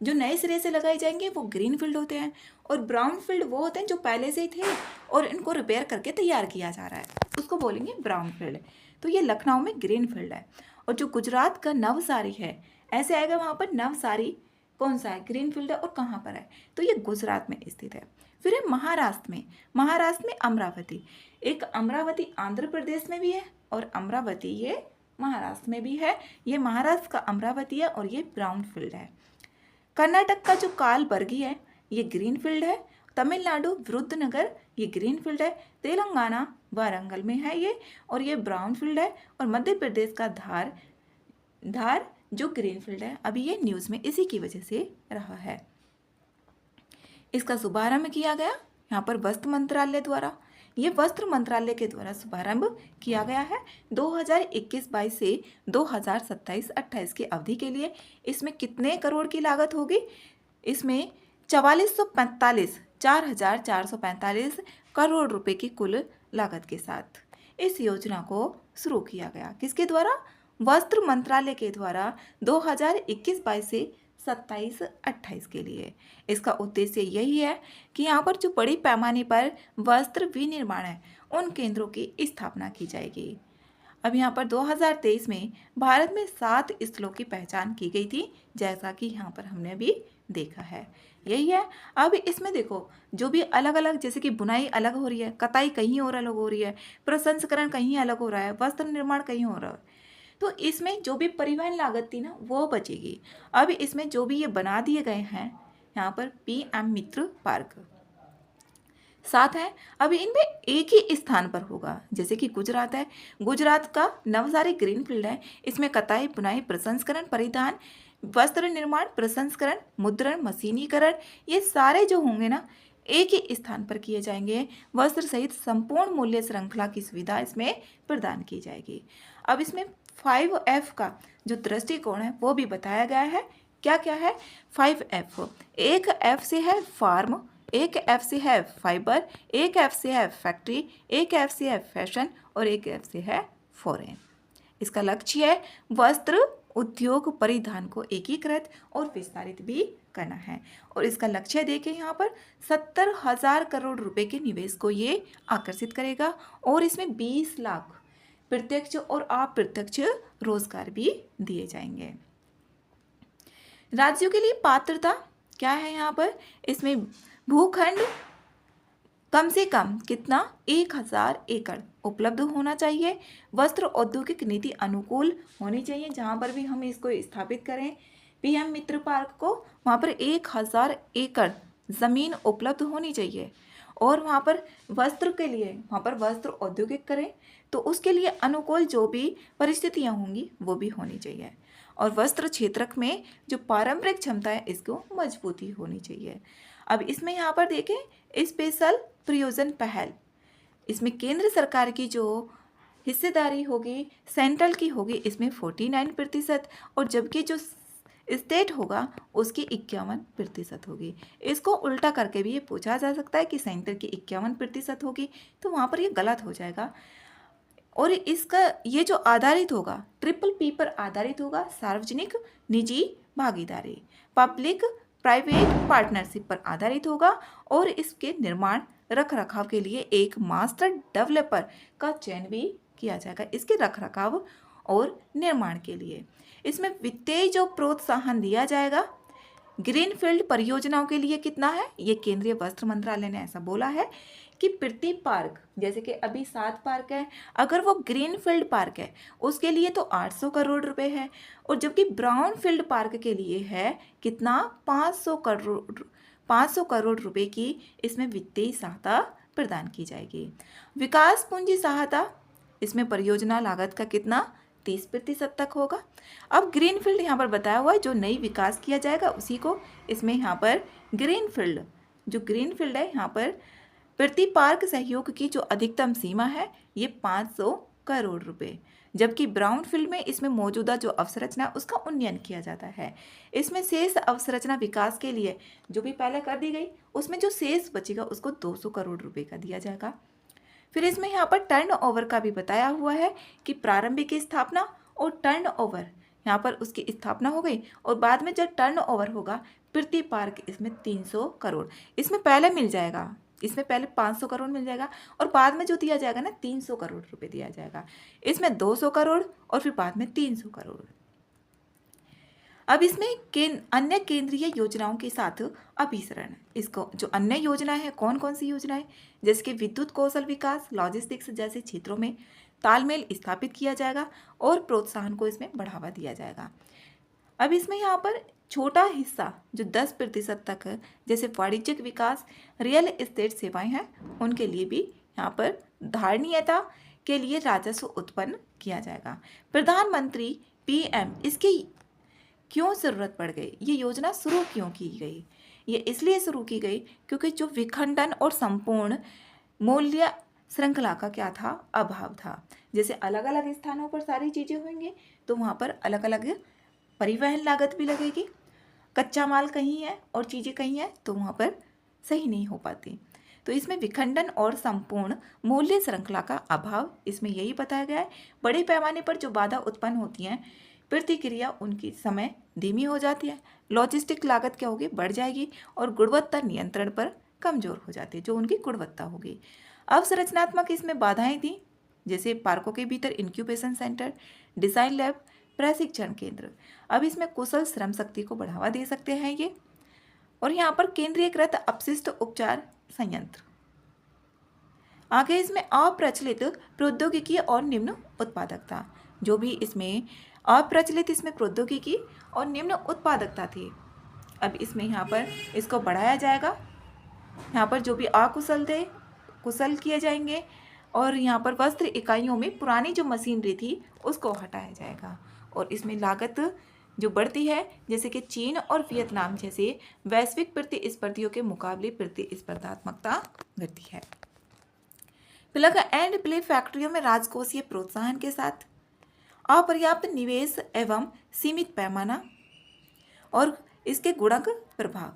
जो नए सिरे से लगाए जाएंगे वो ग्रीन फील्ड होते हैं। और ब्राउन फील्ड वो होते हैं जो पहले से ही थे और इनको रिपेयर करके तैयार किया जा रहा है, उसको बोलेंगे ब्राउन फील्ड। तो ये लखनऊ में ग्रीन फील्ड है। और जो गुजरात का नवसारी है, ऐसे आएगा वहाँ पर नवसारी कौन सा है, ग्रीन फील्ड है और कहाँ पर है, तो ये गुजरात में स्थित है। फिर है महाराष्ट्र में अमरावती। एक अमरावती आंध्र प्रदेश में भी है और अमरावती ये महाराष्ट्र में भी है। ये महाराष्ट्र का अमरावती है और ये ब्राउन फील्ड है। कर्नाटक का जो कालबर्गी है ये ग्रीन फील्ड है। तमिलनाडु विरुद्धनगर ये ग्रीन फील्ड है। तेलंगाना वारंगल में है ये और ये ब्राउन फील्ड है। और मध्य प्रदेश का धार जो ग्रीन फील्ड है। अभी ये न्यूज़ में इसी की वजह से रहा है। इसका शुभारंभ किया गया यहाँ पर वस्त्र मंत्रालय द्वारा। ये वस्त्र मंत्रालय के द्वारा शुभारंभ किया गया है 2021-22 से 2027-28 की अवधि के लिए। इसमें कितने करोड़ की लागत होगी, इसमें 4,445 करोड़ रुपए की कुल लागत के साथ इस योजना को शुरू किया गया। किसके द्वारा, वस्त्र मंत्रालय के द्वारा 2021-22 से 27-28 के लिए। इसका उद्देश्य यही है कि यहाँ पर जो बड़ी पैमाने पर वस्त्र विनिर्माण है उन केंद्रों की स्थापना की जाएगी। अब यहाँ पर 2023 में भारत में 7 स्थलों की पहचान की गई थी, जैसा कि यहाँ पर हमने अभी देखा है, यही है। अब इसमें देखो जो भी अलग अलग, जैसे कि बुनाई अलग हो रही है, कताई कहीं और अलग हो रही है, प्रसंस्करण कहीं अलग हो रहा है, वस्त्र निर्माण कहीं हो रहा है, तो इसमें जो भी परिवहन लागत थी ना वो बचेगी। अब इसमें जो भी ये बना दिए गए हैं यहाँ पर पीएम मित्र पार्क 7 है। अभी इनमें एक ही स्थान पर होगा, जैसे कि गुजरात है, गुजरात का नवसारी ग्रीन फील्ड है। इसमें कताई, बुनाई, प्रसंस्करण, परिधान, वस्त्र निर्माण, प्रसंस्करण, मुद्रण, मशीनीकरण, ये सारे जो होंगे ना एक ही स्थान पर किए जाएंगे। वस्त्र सहित संपूर्ण मूल्य श्रृंखला की सुविधा इसमें प्रदान की जाएगी। अब इसमें 5F का जो दृष्टिकोण है वो भी बताया गया है क्या क्या है? 5F। एक F से है फार्म, एक F से है फाइबर, एक F से है फैक्ट्री, एक F से है फैशन और एक F से है फॉरेन। इसका लक्ष्य है वस्त्र उद्योग परिधान को एकीकृत और विस्तारित भी करना है। और इसका लक्ष्य देखें यहाँ पर 70,000 करोड़ रुपए के निवेश को ये आकर्षित करेगा और इसमें 20 लाख प्रत्यक्ष और अप्रत्यक्ष रोजगार भी दिए जाएंगे। राज्यों के लिए पात्रता क्या है यहाँ पर? इसमें भूखंड कम से कम कितना? 1,000 एकड़ उपलब्ध होना चाहिए। वस्त्र औद्योगिक नीति अनुकूल होनी चाहिए। जहाँ पर भी हम इसको स्थापित करें पीएम मित्र पार्क को, वहाँ पर 1,000 एकड़ ज़मीन उपलब्ध होनी चाहिए। और वहाँ पर वस्त्र के लिए, वहाँ पर वस्त्र औद्योगिक करें तो उसके लिए अनुकूल जो भी परिस्थितियाँ होंगी वो भी होनी चाहिए। और वस्त्र क्षेत्र में जो पारंपरिक क्षमता है इसको मजबूती होनी चाहिए। अब इसमें यहाँ पर देखें स्पेशल प्रयोजन पहल, इसमें केंद्र सरकार की जो हिस्सेदारी होगी सेंट्रल की होगी इसमें 49% और जबकि जो स्टेट होगा उसकी 51% होगी। इसको उल्टा करके भी ये पूछा जा सकता है कि सेंटर की 51% होगी, तो वहाँ पर ये गलत हो जाएगा। और इसका ये जो आधारित होगा ट्रिपल P पर आधारित होगा, सार्वजनिक निजी भागीदारी, पब्लिक प्राइवेट पार्टनरशिप पर आधारित होगा और इसके निर्माण रख रखाव के लिए एक मास्टर डेवलपर का चयन भी किया जाएगा इसके रख रखाव और निर्माण के लिए। इसमें वित्तीय जो प्रोत्साहन दिया जाएगा ग्रीनफील्ड परियोजनाओं के लिए कितना है? ये केंद्रीय वस्त्र मंत्रालय ने ऐसा बोला है कि प्रति पार्क, जैसे कि अभी 7 पार्क है, अगर वो ग्रीनफील्ड पार्क है उसके लिए तो 800 करोड़ रुपए है और जबकि ब्राउन फील्ड पार्क के लिए है कितना? 500 करोड़ रुपए की इसमें वित्तीय सहायता प्रदान की जाएगी। विकास पूंजी सहायता, इसमें परियोजना लागत का कितना? 30% तक होगा। अब ग्रीनफील्ड यहाँ पर बताया हुआ है जो नई विकास किया जाएगा उसी को, इसमें यहाँ पर ग्रीनफील्ड जो ग्रीनफील्ड है यहाँ पर प्रति पार्क सहयोग की जो अधिकतम सीमा है ये 500 करोड़ रुपए, जबकि ब्राउन फील्ड में इसमें मौजूदा जो अवसंरचना है उसका उन्नयन किया जाता है। इसमें शेष अवसंरचना विकास के लिए जो भी पहले कर दी गई उसमें जो शेष बचेगा उसको 200 करोड़ रुपए का दिया जाएगा। फिर इसमें यहाँ पर टर्नओवर का भी बताया हुआ है कि प्रारंभिक स्थापना और टर्नओवर, यहाँ पर उसकी स्थापना हो गई और बाद में जब टर्नओवर होगा प्रति पार्क इसमें 300 करोड़, इसमें पहले मिल जाएगा, इसमें पहले 500 करोड़ मिल जाएगा और बाद में जो दिया जाएगा ना 300 करोड़ रुपए दिया जाएगा। इसमें 200 करोड़ और फिर बाद में 300 करोड़। अब इसमें अन्य केंद्रीय योजनाओं के साथ अभिसरण, इसको जो अन्य योजना है कौन कौन सी योजनाएं, जैसे कि विद्युत कौशल विकास, लॉजिस्टिक्स जैसे क्षेत्रों में तालमेल स्थापित किया जाएगा और प्रोत्साहन को इसमें बढ़ावा दिया जाएगा। अब इसमें यहाँ पर छोटा हिस्सा जो 10% तक है, जैसे वाणिज्यिक विकास, रियल एस्टेट सेवाएं हैं उनके लिए भी यहाँ पर धारणीयता के लिए राजस्व उत्पन्न किया जाएगा। प्रधानमंत्री PM इसकी क्यों ज़रूरत पड़ गई, ये योजना शुरू क्यों की गई? ये इसलिए शुरू की गई क्योंकि जो विखंडन और संपूर्ण मूल्य श्रृंखला का क्या था? अभाव था। जैसे अलग अलग स्थानों पर सारी चीज़ें होंगी तो वहाँ पर अलग अलग परिवहन लागत भी लगेगी, कच्चा माल कहीं है और चीज़ें कहीं है तो वहाँ पर सही नहीं हो पाती। तो इसमें विखंडन और संपूर्ण मूल्य श्रृंखला का अभाव, इसमें यही बताया गया है। बड़े पैमाने पर जो बाधा उत्पन्न होती हैं प्रतिक्रिया उनकी समय धीमी हो जाती है, लॉजिस्टिक लागत क्या होगी? बढ़ जाएगी और गुणवत्ता नियंत्रण पर कमजोर हो जाती है जो उनकी गुणवत्ता होगी। अवसंरचनात्मक इसमें बाधाएं थी, जैसे पार्कों के भीतर इंक्यूबेशन सेंटर, डिज़ाइन लैब, प्रशिक्षण केंद्र। अब इसमें कुशल श्रम शक्ति को बढ़ावा दे सकते हैं ये। और यहाँ पर केंद्रीयकृत अपशिष्ट उपचार संयंत्र। आगे इसमें अप्रचलित प्रौद्योगिकी और निम्न उत्पादकता, जो भी इसमें अप्रचलित इसमें प्रौद्योगिकी और निम्न उत्पादकता थी, अब इसमें यहाँ पर इसको बढ़ाया जाएगा। यहाँ पर जो भी अकुशल थे कुशल किए जाएंगे और यहाँ पर वस्त्र इकाइयों में पुरानी जो मशीनरी थी उसको हटाया जाएगा। और इसमें लागत जो बढ़ती है, जैसे कि चीन और वियतनाम जैसे वैश्विक प्रतिस्पर्धियों के मुकाबले प्रतिस्पर्धात्मकता बढ़ती है। प्लग एंड प्ले फैक्ट्रियों में राजकोषीय प्रोत्साहन के साथ अपर्याप्त निवेश एवं सीमित पैमाना और इसके गुणक प्रभाव,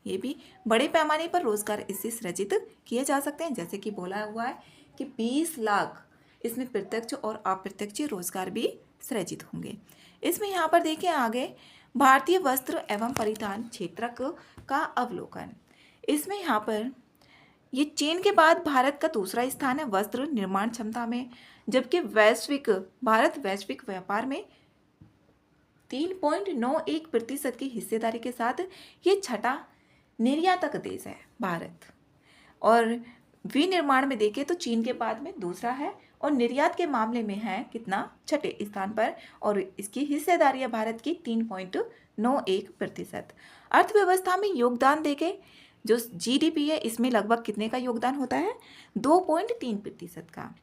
ये भी बड़े पैमाने पर रोजगार इससे सृजित किए जा सकते हैं। जैसे कि बोला हुआ है कि 20 लाख इसमें प्रत्यक्ष और अप्रत्यक्ष रोजगार भी सृजित होंगे। इसमें यहाँ पर देखिए आगे भारतीय वस्त्र एवं परिधान क्षेत्रक का अवलोकन। इसमें यहाँ पर ये चीन के बाद भारत का दूसरा स्थान है वस्त्र निर्माण क्षमता में, जबकि भारत वैश्विक व्यापार में 3.91% की हिस्सेदारी के साथ ये छठा निर्यातक देश है भारत। और विनिर्माण में देखें तो चीन के बाद में दूसरा है और निर्यात के मामले में है कितना, छठे स्थान पर, और इसकी हिस्सेदारी है भारत की 3.91%। अर्थव्यवस्था में योगदान देखें, जो जीडीपी है इसमें लगभग कितने का योगदान होता है, 2.3% का।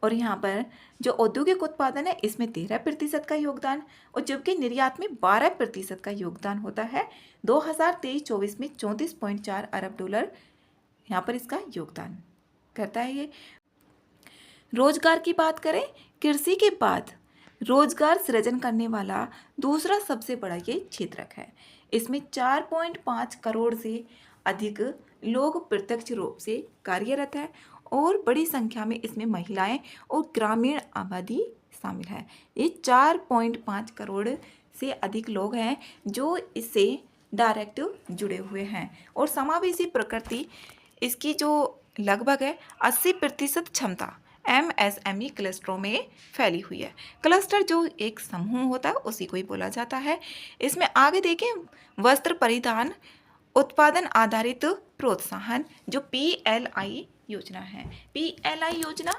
और यहाँ पर जो औद्योगिक उत्पादन है इसमें 13% का योगदान, और जबकि निर्यात में 12% का योगदान होता है। 2023-24 में 34.4 अरब डॉलर यहाँ पर इसका योगदान करता है। ये रोजगार की बात करें, कृषि के बाद रोजगार सृजन करने वाला दूसरा सबसे बड़ा ये क्षेत्रक है। इसमें 4.5 करोड़ से अधिक लोग प्रत्यक्ष रूप से कार्यरत है और बड़ी संख्या में इसमें महिलाएं और ग्रामीण आबादी शामिल है। ये 4.5 करोड़ से अधिक लोग हैं जो इससे डायरेक्ट जुड़े हुए हैं। और समावेशी प्रकृति इसकी जो लगभग है 80% क्षमता MSME क्लस्टरों में फैली हुई है। क्लस्टर जो एक समूह होता है उसी को ही बोला जाता है। इसमें आगे देखें वस्त्र परिधान उत्पादन आधारित प्रोत्साहन, जो PLI योजना है। PLI योजना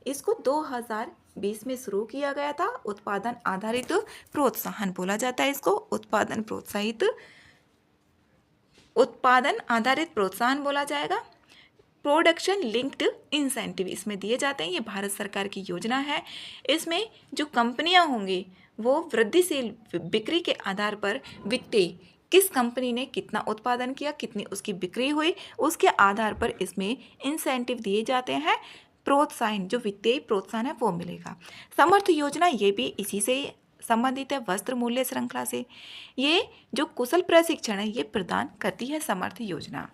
इसको 2020 में शुरू किया गया था। उत्पादन आधारित प्रोत्साहन बोला जाता है इसको, उत्पादन आधारित प्रोत्साहन बोला जाएगा। प्रोडक्शन लिंक्ड इंसेंटिव इसमें दिए जाते हैं। ये भारत सरकार की योजना है। इसमें जो कंपनियां होंगी वो वृद्धिशील बिक्री के आधार पर वित्तीय किस कंपनी ने कितना उत्पादन किया, कितनी उसकी बिक्री हुई, उसके आधार पर इसमें इंसेंटिव दिए जाते हैं। प्रोत्साहन जो वित्तीय प्रोत्साहन है वो मिलेगा। समर्थ योजना ये भी इसी से संबंधित है, वस्त्र मूल्य श्रृंखला से। ये जो कुशल प्रशिक्षण है ये प्रदान करती है समर्थ योजना।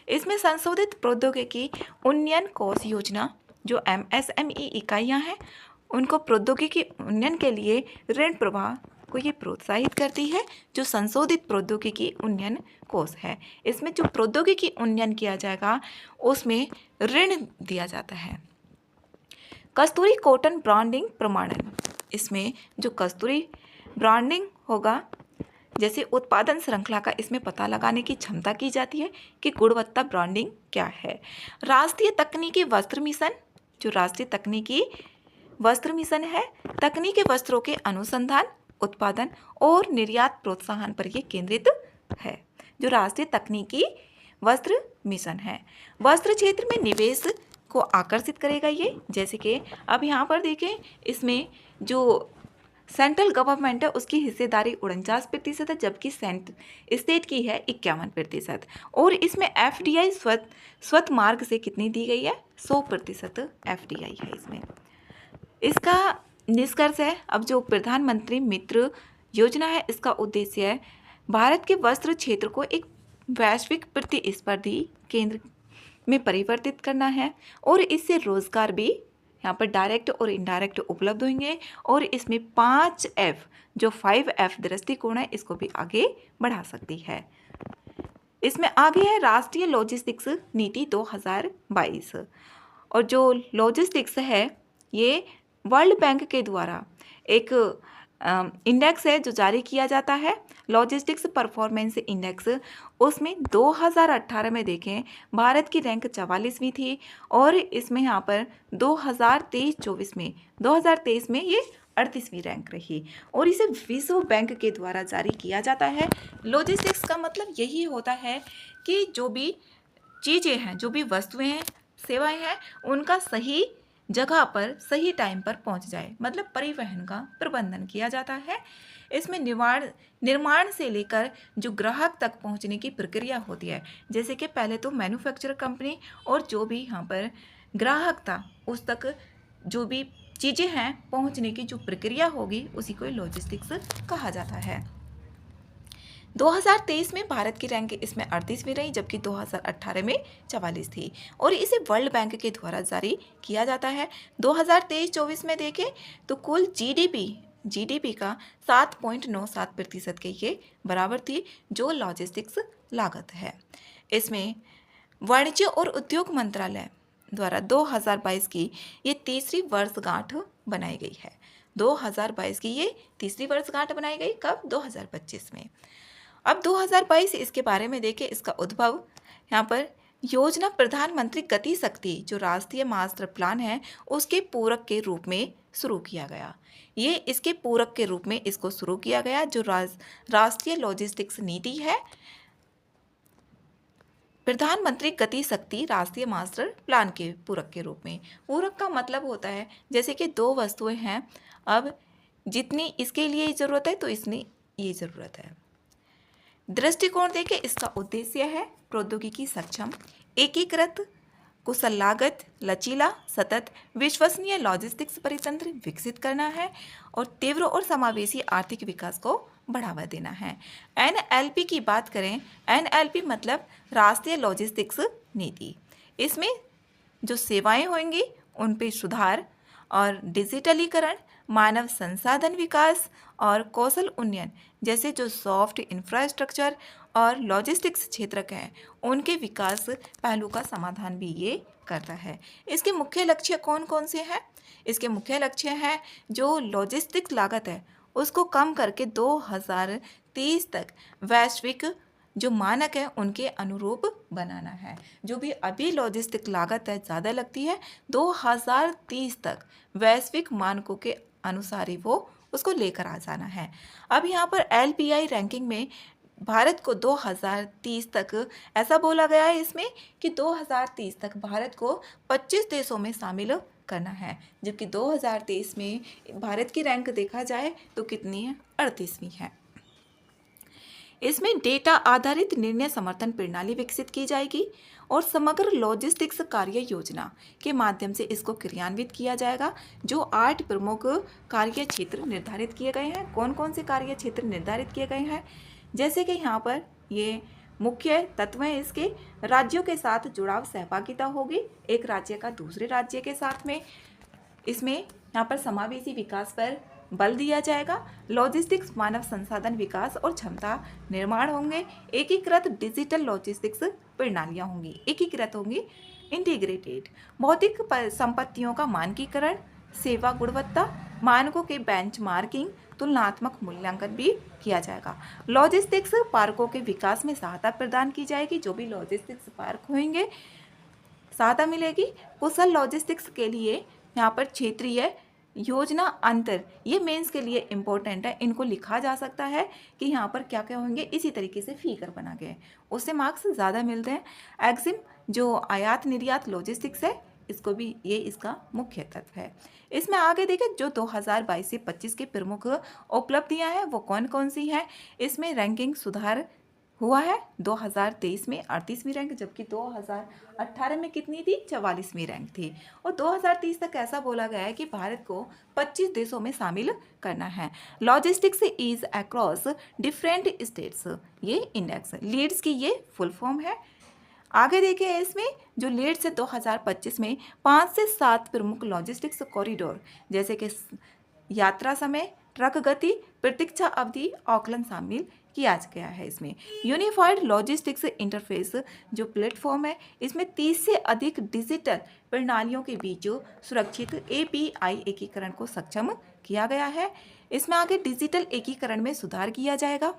इसमें संशोधित प्रौद्योगिकी उन्नयन कोष योजना, जो MSME इकाइयाँ हैं उनको प्रौद्योगिकी उन्नयन के लिए ऋण प्रवाह को ये प्रोत्साहित करती है। जो संशोधित प्रौद्योगिकी उन्नयन कोष है इसमें जो प्रौद्योगिकी उन्नयन किया जाएगा उसमें ऋण दिया जाता है। कस्तूरी कॉटन ब्रांडिंग प्रमाणन, इसमें जो कस्तूरी ब्रांडिंग होगा जैसे उत्पादन श्रृंखला का इसमें पता लगाने की क्षमता की जाती है कि गुणवत्ता ब्रांडिंग क्या है। राष्ट्रीय तकनीकी वस्त्र मिशन, जो राष्ट्रीय तकनीकी वस्त्र मिशन है तकनीकी वस्त्रों के अनुसंधान, उत्पादन और निर्यात प्रोत्साहन पर यह केंद्रित है। जो राष्ट्रीय तकनीकी वस्त्र मिशन है वस्त्र क्षेत्र में निवेश को आकर्षित करेगा ये। जैसे कि अब यहाँ पर देखें इसमें जो सेंट्रल गवर्नमेंट है उसकी हिस्सेदारी 49% है, जबकि स्टेट की है 51%। और इसमें FDI स्वत मार्ग से कितनी दी गई है, 100% FDI है इसमें। इसका निष्कर्ष है, अब जो प्रधानमंत्री मित्र योजना है इसका उद्देश्य है भारत के वस्त्र क्षेत्र को एक वैश्विक प्रतिस्पर्धी केंद्र में परिवर्तित करना है और इससे रोजगार भी यहाँ पर डायरेक्ट और इनडायरेक्ट उपलब्ध होंगे। और इसमें 5F जो 5F दृष्टिकोण है इसको भी आगे बढ़ा सकती है। इसमें आगे है राष्ट्रीय लॉजिस्टिक्स नीति 2022। और जो लॉजिस्टिक्स है ये वर्ल्ड बैंक के द्वारा एक इंडेक्स है जो जारी किया जाता है, लॉजिस्टिक्स परफॉर्मेंस इंडेक्स। उसमें 2018 में देखें भारत की रैंक 44वीं थी और इसमें यहाँ पर 2023 में ये 38वीं रैंक रही और इसे विश्व बैंक के द्वारा जारी किया जाता है। लॉजिस्टिक्स का मतलब यही होता है कि जो भी चीज़ें हैं, जो भी वस्तुएं हैं, सेवाएं हैं, उनका सही जगह पर सही टाइम पर पहुंच जाए, मतलब परिवहन का प्रबंधन किया जाता है। इसमें निर्माण से लेकर जो ग्राहक तक पहुंचने की प्रक्रिया होती है, जैसे कि पहले तो मैन्युफैक्चरर कंपनी और जो भी यहाँ पर ग्राहक था उस तक जो भी चीज़ें हैं पहुंचने की जो प्रक्रिया होगी उसी को लॉजिस्टिक्स कहा जाता है। 2023 में भारत की रैंक इसमें 38वीं रही, जबकि 2018 में 44 थी और इसे वर्ल्ड बैंक के द्वारा जारी किया जाता है। 2023-24 में देखें तो कुल जीडीपी का 7.97% के ये बराबर थी, जो लॉजिस्टिक्स लागत है। इसमें वाणिज्य और उद्योग मंत्रालय द्वारा 2022 की ये तीसरी वर्षगांठ बनाई गई है। 2022 की ये तीसरी वर्षगांठ बनाई गई कब? 2025 में। अब 2022 इसके बारे में देखें, इसका उद्भव यहाँ पर योजना प्रधानमंत्री गति शक्ति जो राष्ट्रीय मास्टर प्लान है उसके पूरक के रूप में शुरू किया गया। ये इसके पूरक के रूप में इसको शुरू किया गया जो राष्ट्रीय लॉजिस्टिक्स नीति है। प्रधानमंत्री गति शक्ति राष्ट्रीय मास्टर प्लान के पूरक के रूप में। पूरक का मतलब होता है जैसे कि दो वस्तुएं हैं, अब जितनी इसके लिए ज़रूरत है तो इसमें ये ज़रूरत है। दृष्टिकोण देखें, इसका उद्देश्य है प्रौद्योगिकी सक्षम, एकीकृत, कुशल लागत, लचीला, सतत, विश्वसनीय लॉजिस्टिक्स परितंत्र विकसित करना है और तीव्र और समावेशी आर्थिक विकास को बढ़ावा देना है। एनएलपी की बात करें, एनएलपी मतलब राष्ट्रीय लॉजिस्टिक्स नीति। इसमें जो सेवाएं होंगी उन पे सुधार और डिजिटलीकरण, मानव संसाधन विकास और कौशल उन्नयन जैसे जो सॉफ्ट इंफ्रास्ट्रक्चर और लॉजिस्टिक्स क्षेत्र के हैं उनके विकास पहलू का समाधान भी ये करता है। इसके मुख्य लक्ष्य कौन कौन से हैं? इसके मुख्य लक्ष्य हैं जो लॉजिस्टिक्स लागत है उसको कम करके 2030 तक वैश्विक जो मानक है उनके अनुरूप बनाना है। जो भी अभी लॉजिस्टिक लागत है ज़्यादा लगती है, 2030 तक वैश्विक मानकों के अनुसार ही वो उसको लेकर आ जाना है। अब यहाँ पर LPI रैंकिंग में भारत को 2030 तक ऐसा बोला गया है इसमें कि 2030 तक भारत को 25 देशों में शामिल करना है, जबकि 2023 में भारत की रैंक देखा जाए तो कितनी है? 38वीं है। इसमें डेटा आधारित निर्णय समर्थन प्रणाली विकसित की जाएगी और समग्र लॉजिस्टिक्स कार्य योजना के माध्यम से इसको क्रियान्वित किया जाएगा। जो 8 प्रमुख कार्य क्षेत्र निर्धारित किए गए हैं, कौन कौन से कार्य क्षेत्र निर्धारित किए गए हैं? जैसे कि यहाँ पर ये मुख्य तत्व हैं इसके, राज्यों के साथ जुड़ाव सहभागिता होगी, एक राज्य का दूसरे राज्य के साथ में। इसमें यहाँ पर समावेशी विकास पर बल दिया जाएगा। लॉजिस्टिक्स मानव संसाधन विकास और क्षमता निर्माण होंगे। एकीकृत डिजिटल लॉजिस्टिक्स प्रणालियाँ होंगी, एकीकृत होंगी, इंटीग्रेटेड। भौतिक संपत्तियों का मानकीकरण, सेवा गुणवत्ता मानकों के बेंचमार्किंग, तुलनात्मक मूल्यांकन भी किया जाएगा। लॉजिस्टिक्स पार्कों के विकास में सहायता प्रदान की जाएगी। जो भी लॉजिस्टिक्स पार्क होंगे सहायता मिलेगी। कुशल लॉजिस्टिक्स के लिए यहाँ पर क्षेत्रीय योजना अंतर, ये मेंस के लिए इम्पोर्टेंट है, इनको लिखा जा सकता है कि यहाँ पर क्या क्या होंगे, इसी तरीके से फिगर बना गया है, उससे मार्क्स ज़्यादा मिलते हैं। एक्जिम जो आयात निर्यात लॉजिस्टिक्स है इसको भी ये इसका मुख्य तत्व है। इसमें आगे देखें जो 2022 से 25 की प्रमुख उपलब्धियां हैं वो कौन कौन सी हैं। इसमें रैंकिंग सुधार हुआ है, 2023 में 38वीं रैंक, जबकि 2018 में कितनी थी? 44वीं रैंक थी। और 2030 तक ऐसा बोला गया है कि भारत को 25 देशों में शामिल करना है। Logistics is across different states, ये इंडेक्स लीड्स की ये फुल फॉर्म है। आगे देखिए इसमें जो लीड्स है 2025 में 5 से 7 प्रमुख लॉजिस्टिक्स कॉरिडोर जैसे कि यात्रा समय, ट्रक गति, प्रतीक्षा अवधि, आकलन शामिल किया गया है। इसमें यूनिफाइड लॉजिस्टिक्स इंटरफेस जो प्लेटफॉर्म है इसमें 30 से अधिक डिजिटल प्रणालियों के बीच सुरक्षित API एकीकरण को सक्षम किया गया है। इसमें आगे डिजिटल एकीकरण में सुधार किया जाएगा।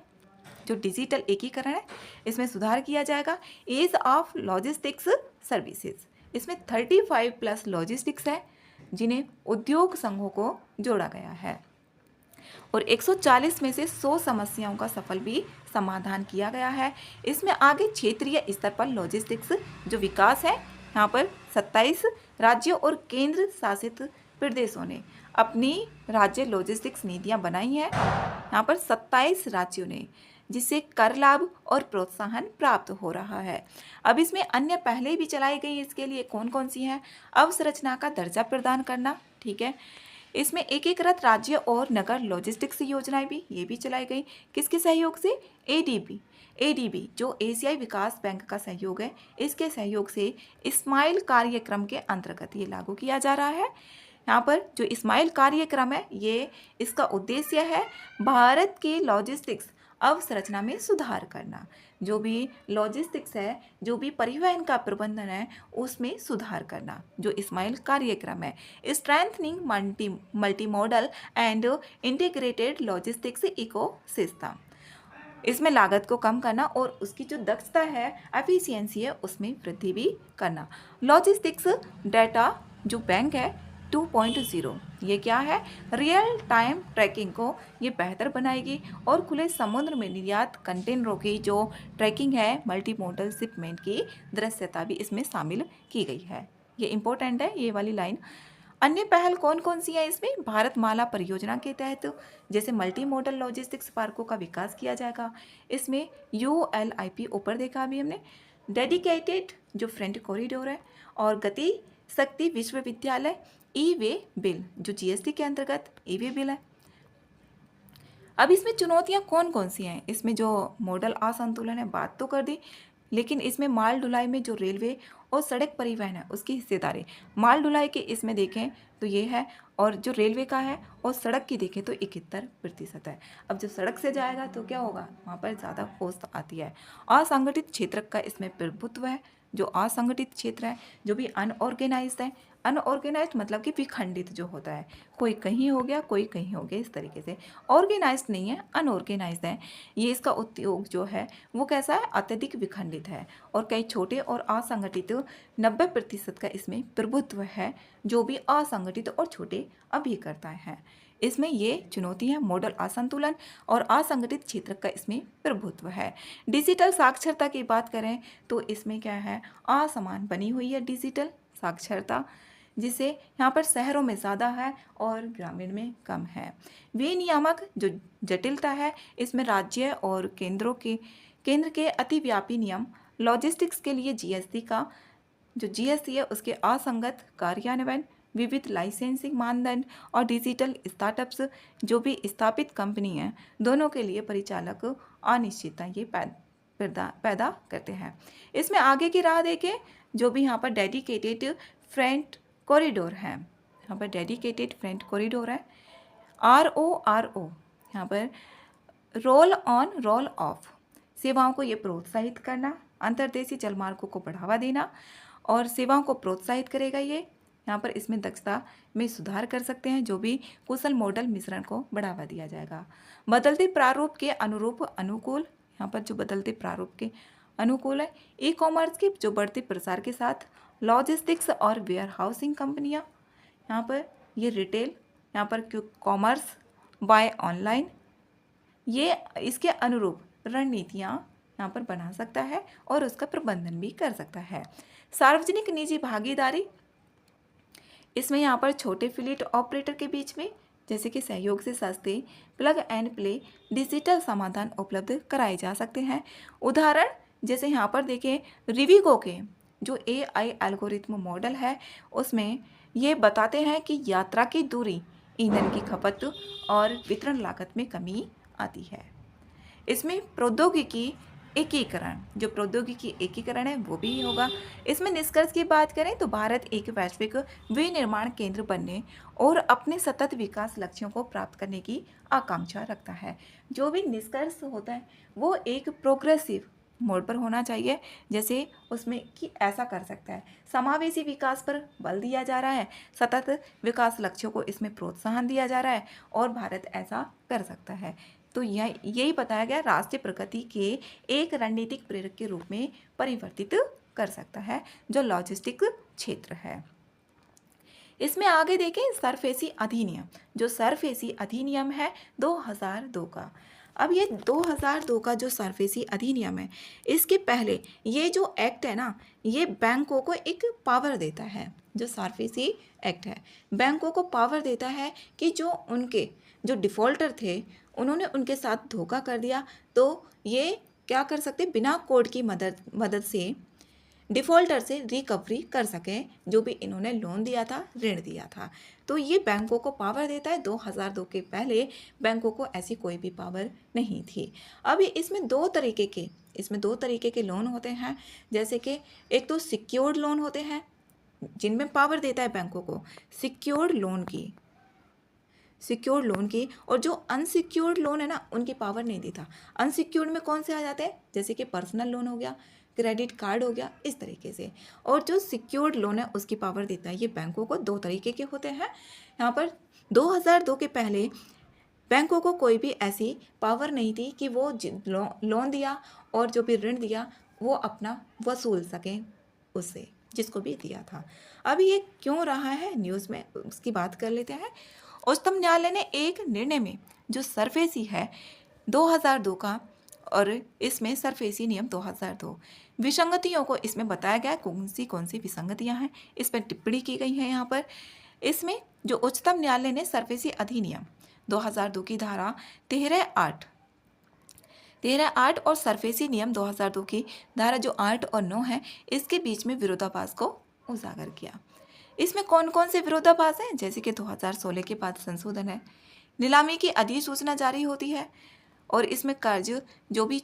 जो डिजिटल एकीकरण है इसमें सुधार किया जाएगा। ईज ऑफ लॉजिस्टिक्स सर्विसेज, इसमें 35+ लॉजिस्टिक्स है जिन्हें उद्योग संघों को जोड़ा गया है और 140 में से 100 समस्याओं का सफल भी समाधान किया गया है। इसमें आगे क्षेत्रीय स्तर पर लॉजिस्टिक्स जो विकास है, यहाँ पर 27 राज्यों और केंद्र शासित प्रदेशों ने अपनी राज्य लॉजिस्टिक्स नीतियाँ बनाई हैं। यहाँ पर 27 राज्यों ने, जिससे कर लाभ और प्रोत्साहन प्राप्त हो रहा है। अब इसमें अन्य पहले भी चलाई गई, इसके लिए कौन कौन सी हैं? अवसंरचना का दर्जा प्रदान करना, ठीक है, इसमें एकीकृत राज्य और नगर लॉजिस्टिक्स योजनाएं भी ये भी चलाई गई। किसके सहयोग से? एडीबी जो एशियाई विकास बैंक का सहयोग है, इसके सहयोग से स्माइल कार्यक्रम के अंतर्गत ये लागू किया जा रहा है। यहाँ पर जो स्माइल कार्यक्रम है, ये इसका उद्देश्य है भारत की लॉजिस्टिक्स अवसंरचना में सुधार करना। जो भी लॉजिस्टिक्स है, जो भी परिवहन का प्रबंधन है, उसमें सुधार करना। जो स्माइल कार्यक्रम है, strengthening multi modal and integrated logistics ecosystem, इसमें लागत को कम करना और उसकी जो दक्षता है, एफिशिएंसी है, उसमें वृद्धि भी करना। लॉजिस्टिक्स डाटा जो बैंक है 2.0, ये क्या है? रियल टाइम ट्रैकिंग को ये बेहतर बनाएगी और खुले समुद्र में निर्यात कंटेनरों की जो ट्रैकिंग है, मल्टी मॉडल शिपमेंट की दृश्यता भी इसमें शामिल की गई है। ये इंपॉर्टेंट है ये वाली लाइन। अन्य पहल कौन कौन सी है इसमें? भारतमाला परियोजना के तहत जैसे मल्टी मॉडल लॉजिस्टिक्स पार्कों का विकास किया जाएगा। इसमें ULIP ऊपर देखा अभी हमने, डेडिकेटेड जो फ्रंट कॉरिडोर है, और गति शक्ति विश्वविद्यालय ई वे बिल जो GST के अंतर्गत ई वे बिल है। अब इसमें चुनौतियां कौन कौन सी हैं? इसमें जो मॉडल असंतुलन है बात तो कर दी, लेकिन इसमें माल ढुलाई में जो रेलवे और सड़क परिवहन है उसकी हिस्सेदारी, माल ढुलाई के इसमें देखें तो ये है, और जो रेलवे का है और सड़क की देखें तो 71% है। अब जो सड़क से जाएगा तो क्या होगा? वहाँ पर ज़्यादा कॉस्ट आती है। असंगठित क्षेत्र का इसमें प्रभुत्व है। जो असंगठित क्षेत्र है, जो भी अनऑर्गेनाइज्ड है, अनऑर्गेनाइज्ड मतलब कि विखंडित जो होता है, कोई कहीं हो गया कोई कहीं हो गया, इस तरीके से। ऑर्गेनाइज्ड नहीं है, अनऑर्गेनाइज्ड है। ये इसका उद्योग जो है वो कैसा है? अत्यधिक विखंडित है। और कई छोटे और असंगठित 90% का इसमें प्रभुत्व है, जो भी असंगठित और छोटे अभिकर्ता हैं। इसमें ये चुनौती है, मॉडल असंतुलन और असंगठित क्षेत्र का इसमें प्रभुत्व है। डिजिटल साक्षरता की बात करें तो इसमें क्या है? असमान बनी हुई है डिजिटल साक्षरता, जिसे यहाँ पर शहरों में ज़्यादा है और ग्रामीण में कम है। विनियामक जो जटिलता है, इसमें राज्य और केंद्र के अतिव्यापी नियम, लॉजिस्टिक्स के लिए GST का जो GST है उसके असंगत कार्यान्वयन, विविध लाइसेंसिंग मानदंड और डिजिटल स्टार्टअप्स जो भी स्थापित कंपनी हैं, दोनों के लिए परिचालक अनिश्चितता ये पैदा करते हैं। इसमें आगे की राह देखें, जो भी यहाँ पर डेडिकेटेड फ्रंट कॉरिडोर है, यहाँ पर डेडिकेटेड फ्रंट कॉरिडोर है। RORO यहाँ पर रोल ऑन रोल ऑफ सेवाओं को ये प्रोत्साहित करना, अंतर्देशीय जलमार्गों को बढ़ावा देना और सेवाओं को प्रोत्साहित करेगा। ये यहाँ पर इसमें दक्षता में सुधार कर सकते हैं, जो भी कुशल मॉडल मिश्रण को बढ़ावा दिया जाएगा। बदलते प्रारूप के अनुरूप अनुकूल, यहाँ पर जो बदलते प्रारूप के अनुकूल है। ई-कॉमर्स के जो बढ़ते प्रसार के साथ लॉजिस्टिक्स और वेयर हाउसिंग कंपनियाँ, यहाँ पर ये रिटेल, यहाँ पर कॉमर्स बाय ऑनलाइन, ये इसके अनुरूप रणनीतियाँ यहाँ पर बना सकता है और उसका प्रबंधन भी कर सकता है। सार्वजनिक निजी भागीदारी, इसमें यहाँ पर छोटे फ्लीट ऑपरेटर के बीच में जैसे कि सहयोग से सस्ते प्लग एंड प्ले डिजिटल समाधान उपलब्ध कराए जा सकते हैं। उदाहरण जैसे यहाँ पर देखें, रिविगो के जो AI एल्गोरिथम मॉडल है, उसमें ये बताते हैं कि यात्रा की दूरी, ईंधन की खपत और वितरण लागत में कमी आती है। इसमें प्रौद्योगिकी एकीकरण, जो प्रौद्योगिकी एकीकरण है वो भी होगा। इसमें निष्कर्ष की बात करें तो भारत एक वैश्विक विनिर्माण केंद्र बनने और अपने सतत विकास लक्ष्यों को प्राप्त करने की आकांक्षा रखता है। जो भी निष्कर्ष होता है वो एक प्रोग्रेसिव मोड पर होना चाहिए, जैसे उसमें कि ऐसा कर सकता है, समावेशी विकास पर बल दिया जा रहा है, सतत विकास लक्ष्यों को इसमें प्रोत्साहन दिया जा रहा है और भारत ऐसा कर सकता है। तो यही बताया गया राष्ट्रीय प्रगति के एक रणनीतिक प्रेरक के रूप में परिवर्तित कर सकता है जो लॉजिस्टिक क्षेत्र है। इसमें आगे देखें सरफेसी अधिनियम, जो सरफेसी अधिनियम है 2002 का। अब ये 2002 का जो सरफेसी अधिनियम है, इसके पहले ये जो एक्ट है ना, ये बैंकों को एक पावर देता है। जो सरफेसी एक्ट है बैंकों को पावर देता है कि जो उनके जो डिफ़ॉल्टर थे उन्होंने उनके साथ धोखा कर दिया, तो ये क्या कर सकते, बिना कोर्ट की मदद से डिफ़ॉल्टर से रिकवरी कर सकें जो भी इन्होंने लोन दिया था, ऋण दिया था। तो ये बैंकों को पावर देता है। 2002 के पहले बैंकों को ऐसी कोई भी पावर नहीं थी। अब इसमें दो तरीके के लोन होते हैं, जैसे कि एक तो सिक्योर्ड लोन होते हैं जिनमें पावर देता है बैंकों को सिक्योर्ड लोन की, और जो अनसिक्योर्ड लोन है ना, उनकी पावर नहीं देता। अनसिक्योर्ड में कौन से आ जाते हैं, जैसे कि पर्सनल लोन हो गया, क्रेडिट कार्ड हो गया, इस तरीके से। और जो सिक्योर्ड लोन है उसकी पावर देता है। ये बैंकों को दो तरीके के होते हैं। यहाँ पर 2002 के पहले बैंकों को कोई भी ऐसी पावर नहीं थी कि वो लोन दिया और जो भी ऋण दिया वो अपना वसूल सकें उससे, जिसको भी दिया था। अभी ये क्यों रहा है न्यूज़ में, उसकी बात कर लेते हैं। उच्चतम न्यायालय ने एक निर्णय में जो सरफेसी है 2002 का, और इसमें सरफेसी नियम 2002 विसंगतियों को इसमें बताया गया कौन सी विसंगतियां हैं, इस पर टिप्पणी की गई है। यहाँ पर इसमें जो उच्चतम न्यायालय ने सरफेसी अधिनियम 2002 की धारा 13(8) और सरफेसी नियम 2002 की धारा जो 8 और 9 है, इसके बीच में विरोधाभास को उजागर किया। इसमें कौन कौन से विरोधाभास हैं, जैसे कि 2016 के बाद संशोधन है, नीलामी की अधिसूचना जारी होती है, और इसमें कर्ज जो भी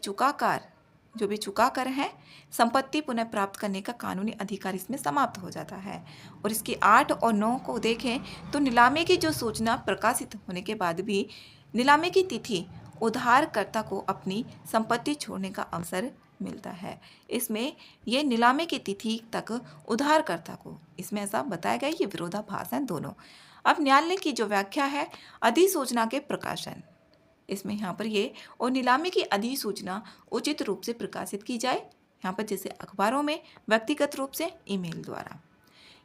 चुका कर है, संपत्ति पुनः प्राप्त करने का कानूनी अधिकार इसमें समाप्त हो जाता है। और इसकी 8 और 9 को देखें तो नीलामी की जो सूचना प्रकाशित होने के बाद भी नीलामी की तिथि उधारकर्ता को अपनी संपत्ति छोड़ने का अवसर मिलता है। इसमें ये नीलामी की तिथि तक उधारकर्ता को, इसमें ऐसा बताया गया। ये विरोधाभास हैं दोनों। अब न्यायालय की जो व्याख्या है अधिसूचना के प्रकाशन, इसमें यहाँ पर ये और नीलामी की अधिसूचना उचित रूप से प्रकाशित की जाए, यहाँ पर जैसे अखबारों में, व्यक्तिगत रूप से, ईमेल द्वारा।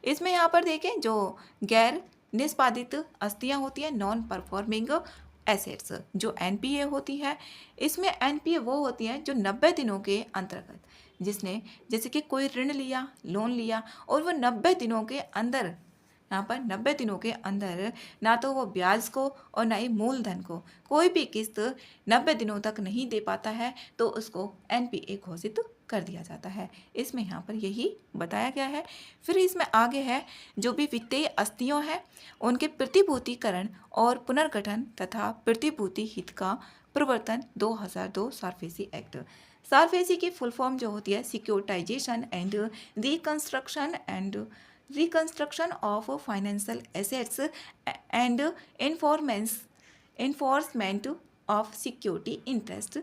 इसमें यहाँ पर देखें जो गैर निष्पादित आस्तियाँ होती हैं, नॉन परफॉर्मिंग एसेट्स, जो एनपीए होती है, इसमें एनपीए वो होती हैं जो 90 दिनों के अंतर्गत, जिसने जैसे कि कोई ऋण लिया, लोन लिया, और वो 90 दिनों के अंदर, यहाँ पर 90 दिनों के अंदर ना तो वो ब्याज को और ना ही मूलधन को कोई भी किस्त 90 दिनों तक नहीं दे पाता है, तो उसको एनपीए घोषित कर दिया जाता है। इसमें यहाँ पर यही बताया गया है। फिर इसमें आगे है जो भी वित्तीय अस्तियों हैं उनके प्रतिभूतिकरण और पुनर्गठन तथा प्रतिभूति हित का प्रवर्तन 2002 सारफेसी एक्ट। सारफेसी की फुल फॉर्म जो होती है securitisation and reconstruction of financial assets and enforcement of security interest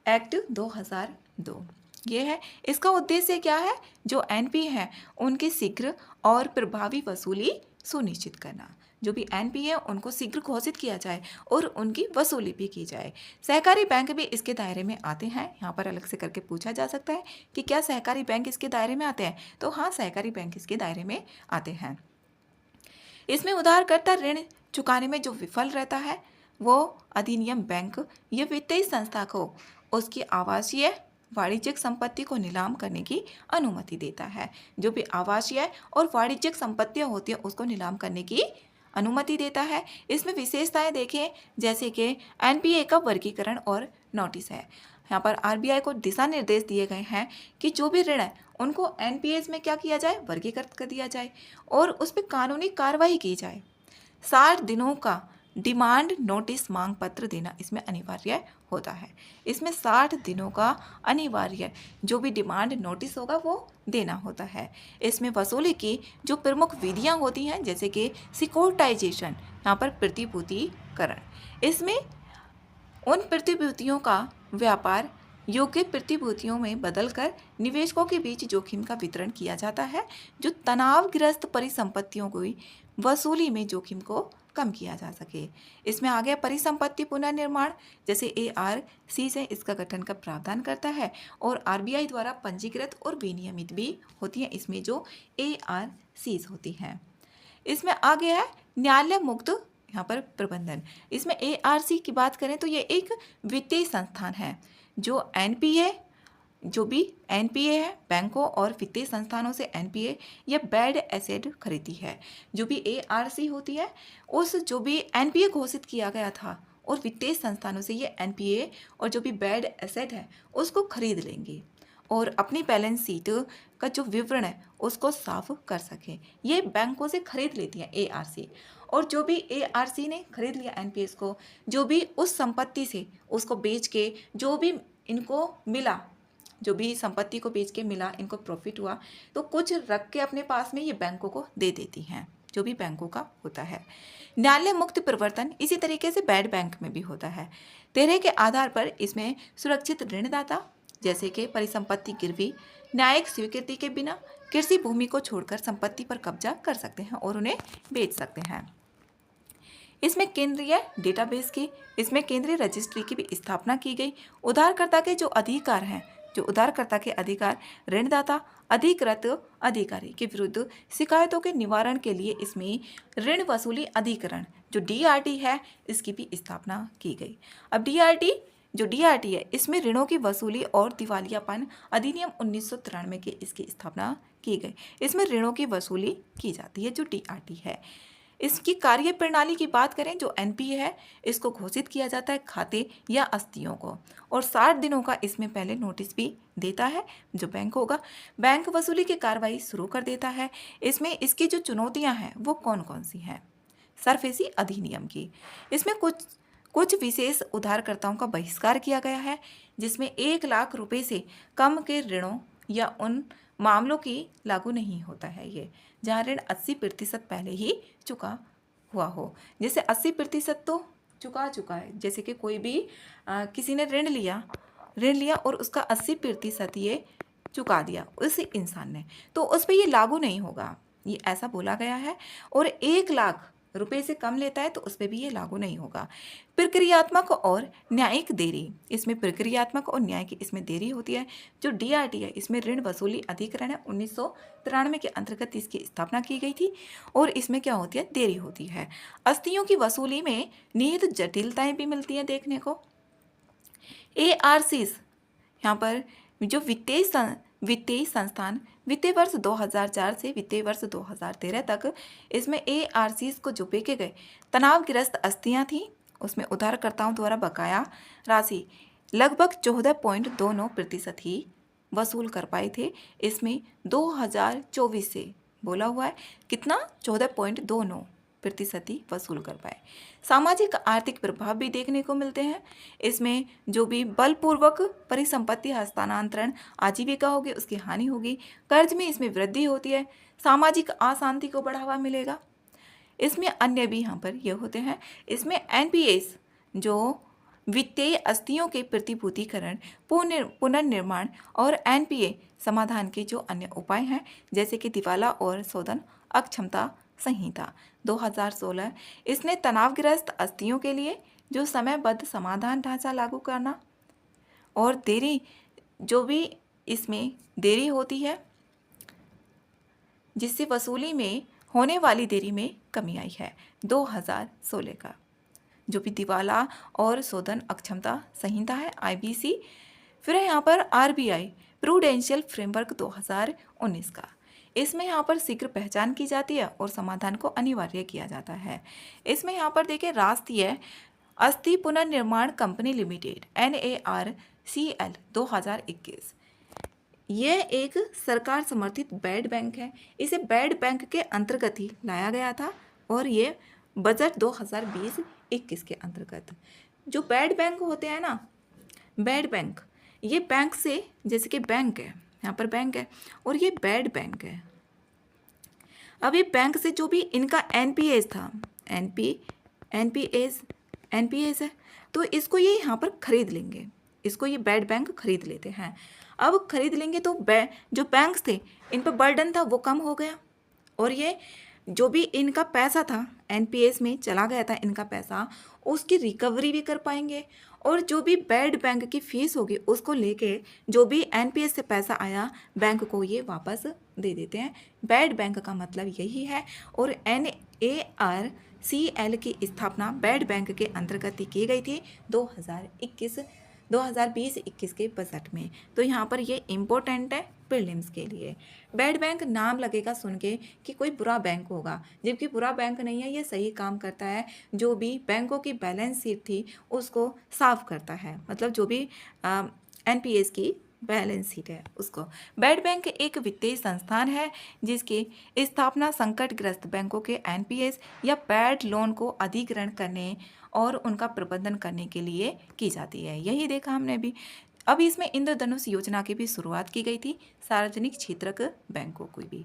act 2002 ये है। इसका उद्देश्य क्या है, जो एनपी है उनकी शीघ्र और प्रभावी वसूली सुनिश्चित करना। जो भी एनपी है उनको शीघ्र घोषित किया जाए और उनकी वसूली भी की जाए। सहकारी बैंक भी इसके दायरे में आते हैं। यहाँ पर अलग से करके पूछा जा सकता है कि क्या सहकारी बैंक इसके दायरे में आते हैं, तो हाँ, सहकारी बैंक इसके दायरे में आते हैं। इसमें उधारकर्ता ऋण चुकाने में जो विफल रहता है वो अधिनियम बैंक या वित्तीय संस्था को उसकी आवासीय वाणिज्यिक संपत्ति को नीलाम करने की अनुमति देता है। जो भी आवासीय और वाणिज्यिक संपत्तियां होती है उसको नीलाम करने की अनुमति देता है। इसमें विशेषताएं देखें, जैसे कि एनपीए का वर्गीकरण और नोटिस है। यहाँ पर आरबीआई को दिशा निर्देश दिए गए हैं कि जो भी ऋण है उनको एनपीएस में क्या किया जाए, वर्गीकृत कर दिया जाए और उस पर कानूनी कार्रवाई की जाए। 60 दिनों का डिमांड नोटिस मांग पत्र देना इसमें अनिवार्य होता है। इसमें 60 दिनों का अनिवार्य जो भी डिमांड नोटिस होगा वो देना होता है। इसमें वसूली की जो प्रमुख विधियां होती हैं, जैसे कि सिक्योरिटाइजेशन, यहाँ पर प्रतिभूतिकरण, इसमें उन प्रतिभूतियों का व्यापार योग्य प्रतिभूतियों में बदलकर निवेशकों के बीच जोखिम का वितरण किया जाता है, जो तनावग्रस्त परिसंपत्तियों की वसूली में जोखिम को कम किया जा सके। इसमें आगे परिसंपत्ति पुनर्निर्माण, जैसे एआरसी से इसका गठन का प्रावधान करता है और आरबीआई द्वारा पंजीकृत और विनियमित भी होती है। इसमें जो एआरसीज होती हैं। इसमें आगे है न्यायालय मुक्त यहाँ पर प्रबंधन। इसमें एआरसी की बात करें तो ये एक वित्तीय संस्थान है जो एनपीए, जो भी एनपीए है, बैंकों और वित्तीय संस्थानों से एनपीए या बैड एसेट खरीदी है। जो भी एआरसी होती है उस जो भी एनपीए घोषित किया गया था और वित्तीय संस्थानों से ये एनपीए और जो भी बैड एसेट है उसको खरीद लेंगे और अपनी बैलेंस शीट का जो विवरण है उसको साफ कर सके। ये बैंकों से खरीद लेती है एआरसी, और जो भी एआरसी ने खरीद लिया एनपीएस को, जो भी उस संपत्ति से उसको बेच के जो भी इनको मिला, जो भी संपत्ति को बेच के मिला, इनको प्रॉफिट हुआ, तो कुछ रख के अपने पास में ये बैंकों को दे देती हैं, जो भी बैंकों का होता है। न्यायालय मुक्त प्रवर्तन इसी तरीके से बैड बैंक में भी होता है। तेरह के आधार पर इसमें सुरक्षित ऋणदाता जैसे कि परिसंपत्ति गिरवी न्यायिक स्वीकृति के बिना कृषि भूमि को छोड़कर संपत्ति पर कब्जा कर सकते हैं और उन्हें बेच सकते हैं। इसमें केंद्रीय डेटाबेस की, इसमें केंद्रीय रजिस्ट्री की भी स्थापना की गई। उधारकर्ता के जो अधिकार हैं, जो उधारकर्ता के अधिकार ऋणदाता अधिकृत अधिकारी के विरुद्ध शिकायतों के निवारण के लिए इसमें ऋण वसूली अधिकरण जो डीआरटी है इसकी भी स्थापना की गई। अब डीआरटी है इसमें ऋणों की वसूली और दिवालियापन अधिनियम 1993 के इसकी स्थापना की गई। इसमें ऋणों की वसूली की जाती है जो डीआरटी है। इसकी कार्य प्रणाली की बात करें, जो एनपीए है इसको घोषित किया जाता है खाते या आस्तियों को, और 60 दिनों का इसमें पहले नोटिस भी देता है। जो बैंक होगा बैंक वसूली की कार्रवाई शुरू कर देता है। इसमें इसकी जो चुनौतियां हैं वो कौन कौन सी हैं? सरफेसी अधिनियम की, इसमें कुछ विशेष उधारकर्ताओं का बहिष्कार किया गया है, जिसमें 1 लाख रुपए से कम के ऋणों या उन मामलों की लागू नहीं होता है ये, जहाँ ऋण 80% पहले ही चुका हुआ हो। जैसे 80% तो चुका है, जैसे कि कोई भी किसी ने ऋण लिया और उसका 80% ये चुका दिया उस इंसान ने, तो उस पर ये लागू नहीं होगा, ये ऐसा बोला गया है। और 1 लाख रुपए से कम लेता है तो उस पर भी ये लागू नहीं होगा। प्रक्रियात्मक और न्यायिक देरी, इसमें प्रक्रियात्मक और न्यायिक इसमें देरी होती है। जो डीआरटी है इसमें ऋण वसूली अधिकरण है, 1993 के अंतर्गत इसकी स्थापना की गई थी, और इसमें क्या होती है? देरी होती है। आस्तियों की वसूली में निहित जटिलताएं भी मिलती हैं देखने को। एआरसीज यहाँ पर जो वित्तीय संस्थान वित्तीय वर्ष 2004 से वित्तीय वर्ष 2013 तक इसमें एआरसीज को जो बेचे गए तनावग्रस्त आस्तियां थी, उसमें उधारकर्ताओं द्वारा बकाया राशि लगभग 14.29% ही वसूल कर पाए थे। इसमें 2024 से बोला हुआ है कितना? 14.29% ही वसूल कर पाए। सामाजिक आर्थिक प्रभाव भी देखने को मिलते हैं। इसमें जो भी बलपूर्वक परिसंपत्ति हस्तांतरण आजीविका होगी उसकी हानि होगी। कर्ज में इसमें वृद्धि होती है। सामाजिक अशांति को बढ़ावा मिलेगा। इसमें अन्य भी यहाँ पर ये होते हैं। इसमें एनपीएस जो वित्तीय आस्तियों के प्रतिभूतिकरण पुनर्निर्माण और एनपीए समाधान के जो अन्य उपाय हैं, जैसे कि दिवाला और शोधन अक्षमता संहिता 2016, इसने तनावग्रस्त आस्तियों के लिए जो समयबद्ध समाधान ढांचा लागू करना और देरी, जो भी इसमें देरी होती है जिससे वसूली में होने वाली देरी में कमी आई है 2016 का। जो भी दिवाला और शोधन अक्षमता संहिता है आईबीसी। फिर यहाँ पर आरबीआई प्रूडेंशियल फ्रेमवर्क 2019 का, इसमें यहाँ पर शीघ्र पहचान की जाती है और समाधान को अनिवार्य किया जाता है। इसमें यहाँ पर देखिए राष्ट्रीय अस्थि पुनर्निर्माण कंपनी लिमिटेड NARCL 2021, यह एक सरकार समर्थित बैड बैंक है। इसे बैड बैंक के अंतर्गत ही लाया गया था और ये बजट 2020-21 के अंतर्गत। जो बैड बैंक होते हैं ना, बैड बैंक, ये बैंक से, जैसे कि बैंक है, यहाँ पर बैंक है और ये बैड बैंक है। अब ये बैंक से जो भी इनका एनपीएस था, एनपीएस है, तो इसको ये यहाँ पर खरीद लेंगे, इसको ये बैड बैंक खरीद लेते हैं। अब खरीद लेंगे तो जो बैंक्स थे इन पर बर्डन था वो कम हो गया, और ये जो भी इनका पैसा था एनपीएस में चला गया था इनका पैसा, उसकी रिकवरी भी कर पाएंगे, और जो भी बैड बैंक की फीस होगी उसको लेके जो भी एनपीएस से पैसा आया बैंक को ये वापस दे देते हैं। बैड बैंक का मतलब यही है। और NARCL की स्थापना बैड बैंक के अंतर्गत ही की गई थी 2020-21 के बजट में। तो यहाँ पर ये इम्पोर्टेंट है प्रीलिम्स के लिए। बैड बैंक नाम लगेगा सुन के कि कोई बुरा बैंक होगा, जबकि बुरा बैंक नहीं है, ये सही काम करता है। जो भी बैंकों की बैलेंस शीट थी उसको साफ करता है, मतलब जो भी एनपीएस की बैलेंस शीट है उसको। बेड बैंक एक वित्तीय संस्थान है जिसकी स्थापना संकटग्रस्त बैंकों के एनपीएस या बैड लोन को अधिग्रहण करने और उनका प्रबंधन करने के लिए की जाती है। यही देखा हमने भी। अब इसमें इंद्रधनुष योजना की भी शुरुआत की गई थी, सार्वजनिक क्षेत्र के बैंकों को भी।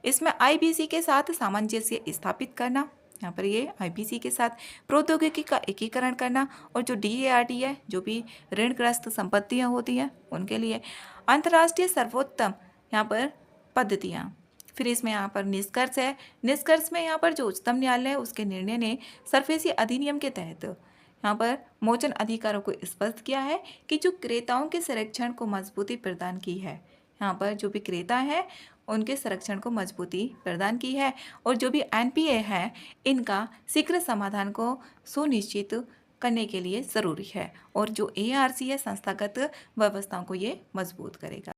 इसमें आईबीसी के साथ सामंजस्य स्थापित करना, यहाँ पर ये आईबीसी के साथ प्रौद्योगिकी का एकीकरण करना, और जो डीएआरडी है, जो भी ऋणग्रस्त संपत्तियाँ होती हैं उनके लिए अंतर्राष्ट्रीय सर्वोत्तम यहाँ पर पद्धतियाँ। फिर इसमें यहाँ पर निष्कर्ष है। निष्कर्ष में यहाँ पर जो उच्चतम न्यायालय है उसके निर्णय ने सरफेसी अधिनियम के तहत यहाँ पर मोचन अधिकारों को स्पष्ट किया है कि जो क्रेताओं के संरक्षण को मजबूती प्रदान की है, यहाँ पर जो भी क्रेता है उनके संरक्षण को मजबूती प्रदान की है, और जो भी एनपीए है इनका शीघ्र समाधान को सुनिश्चित करने के लिए ज़रूरी है, और जो एआरसी है संस्थागत व्यवस्थाओं को ये मजबूत करेगा।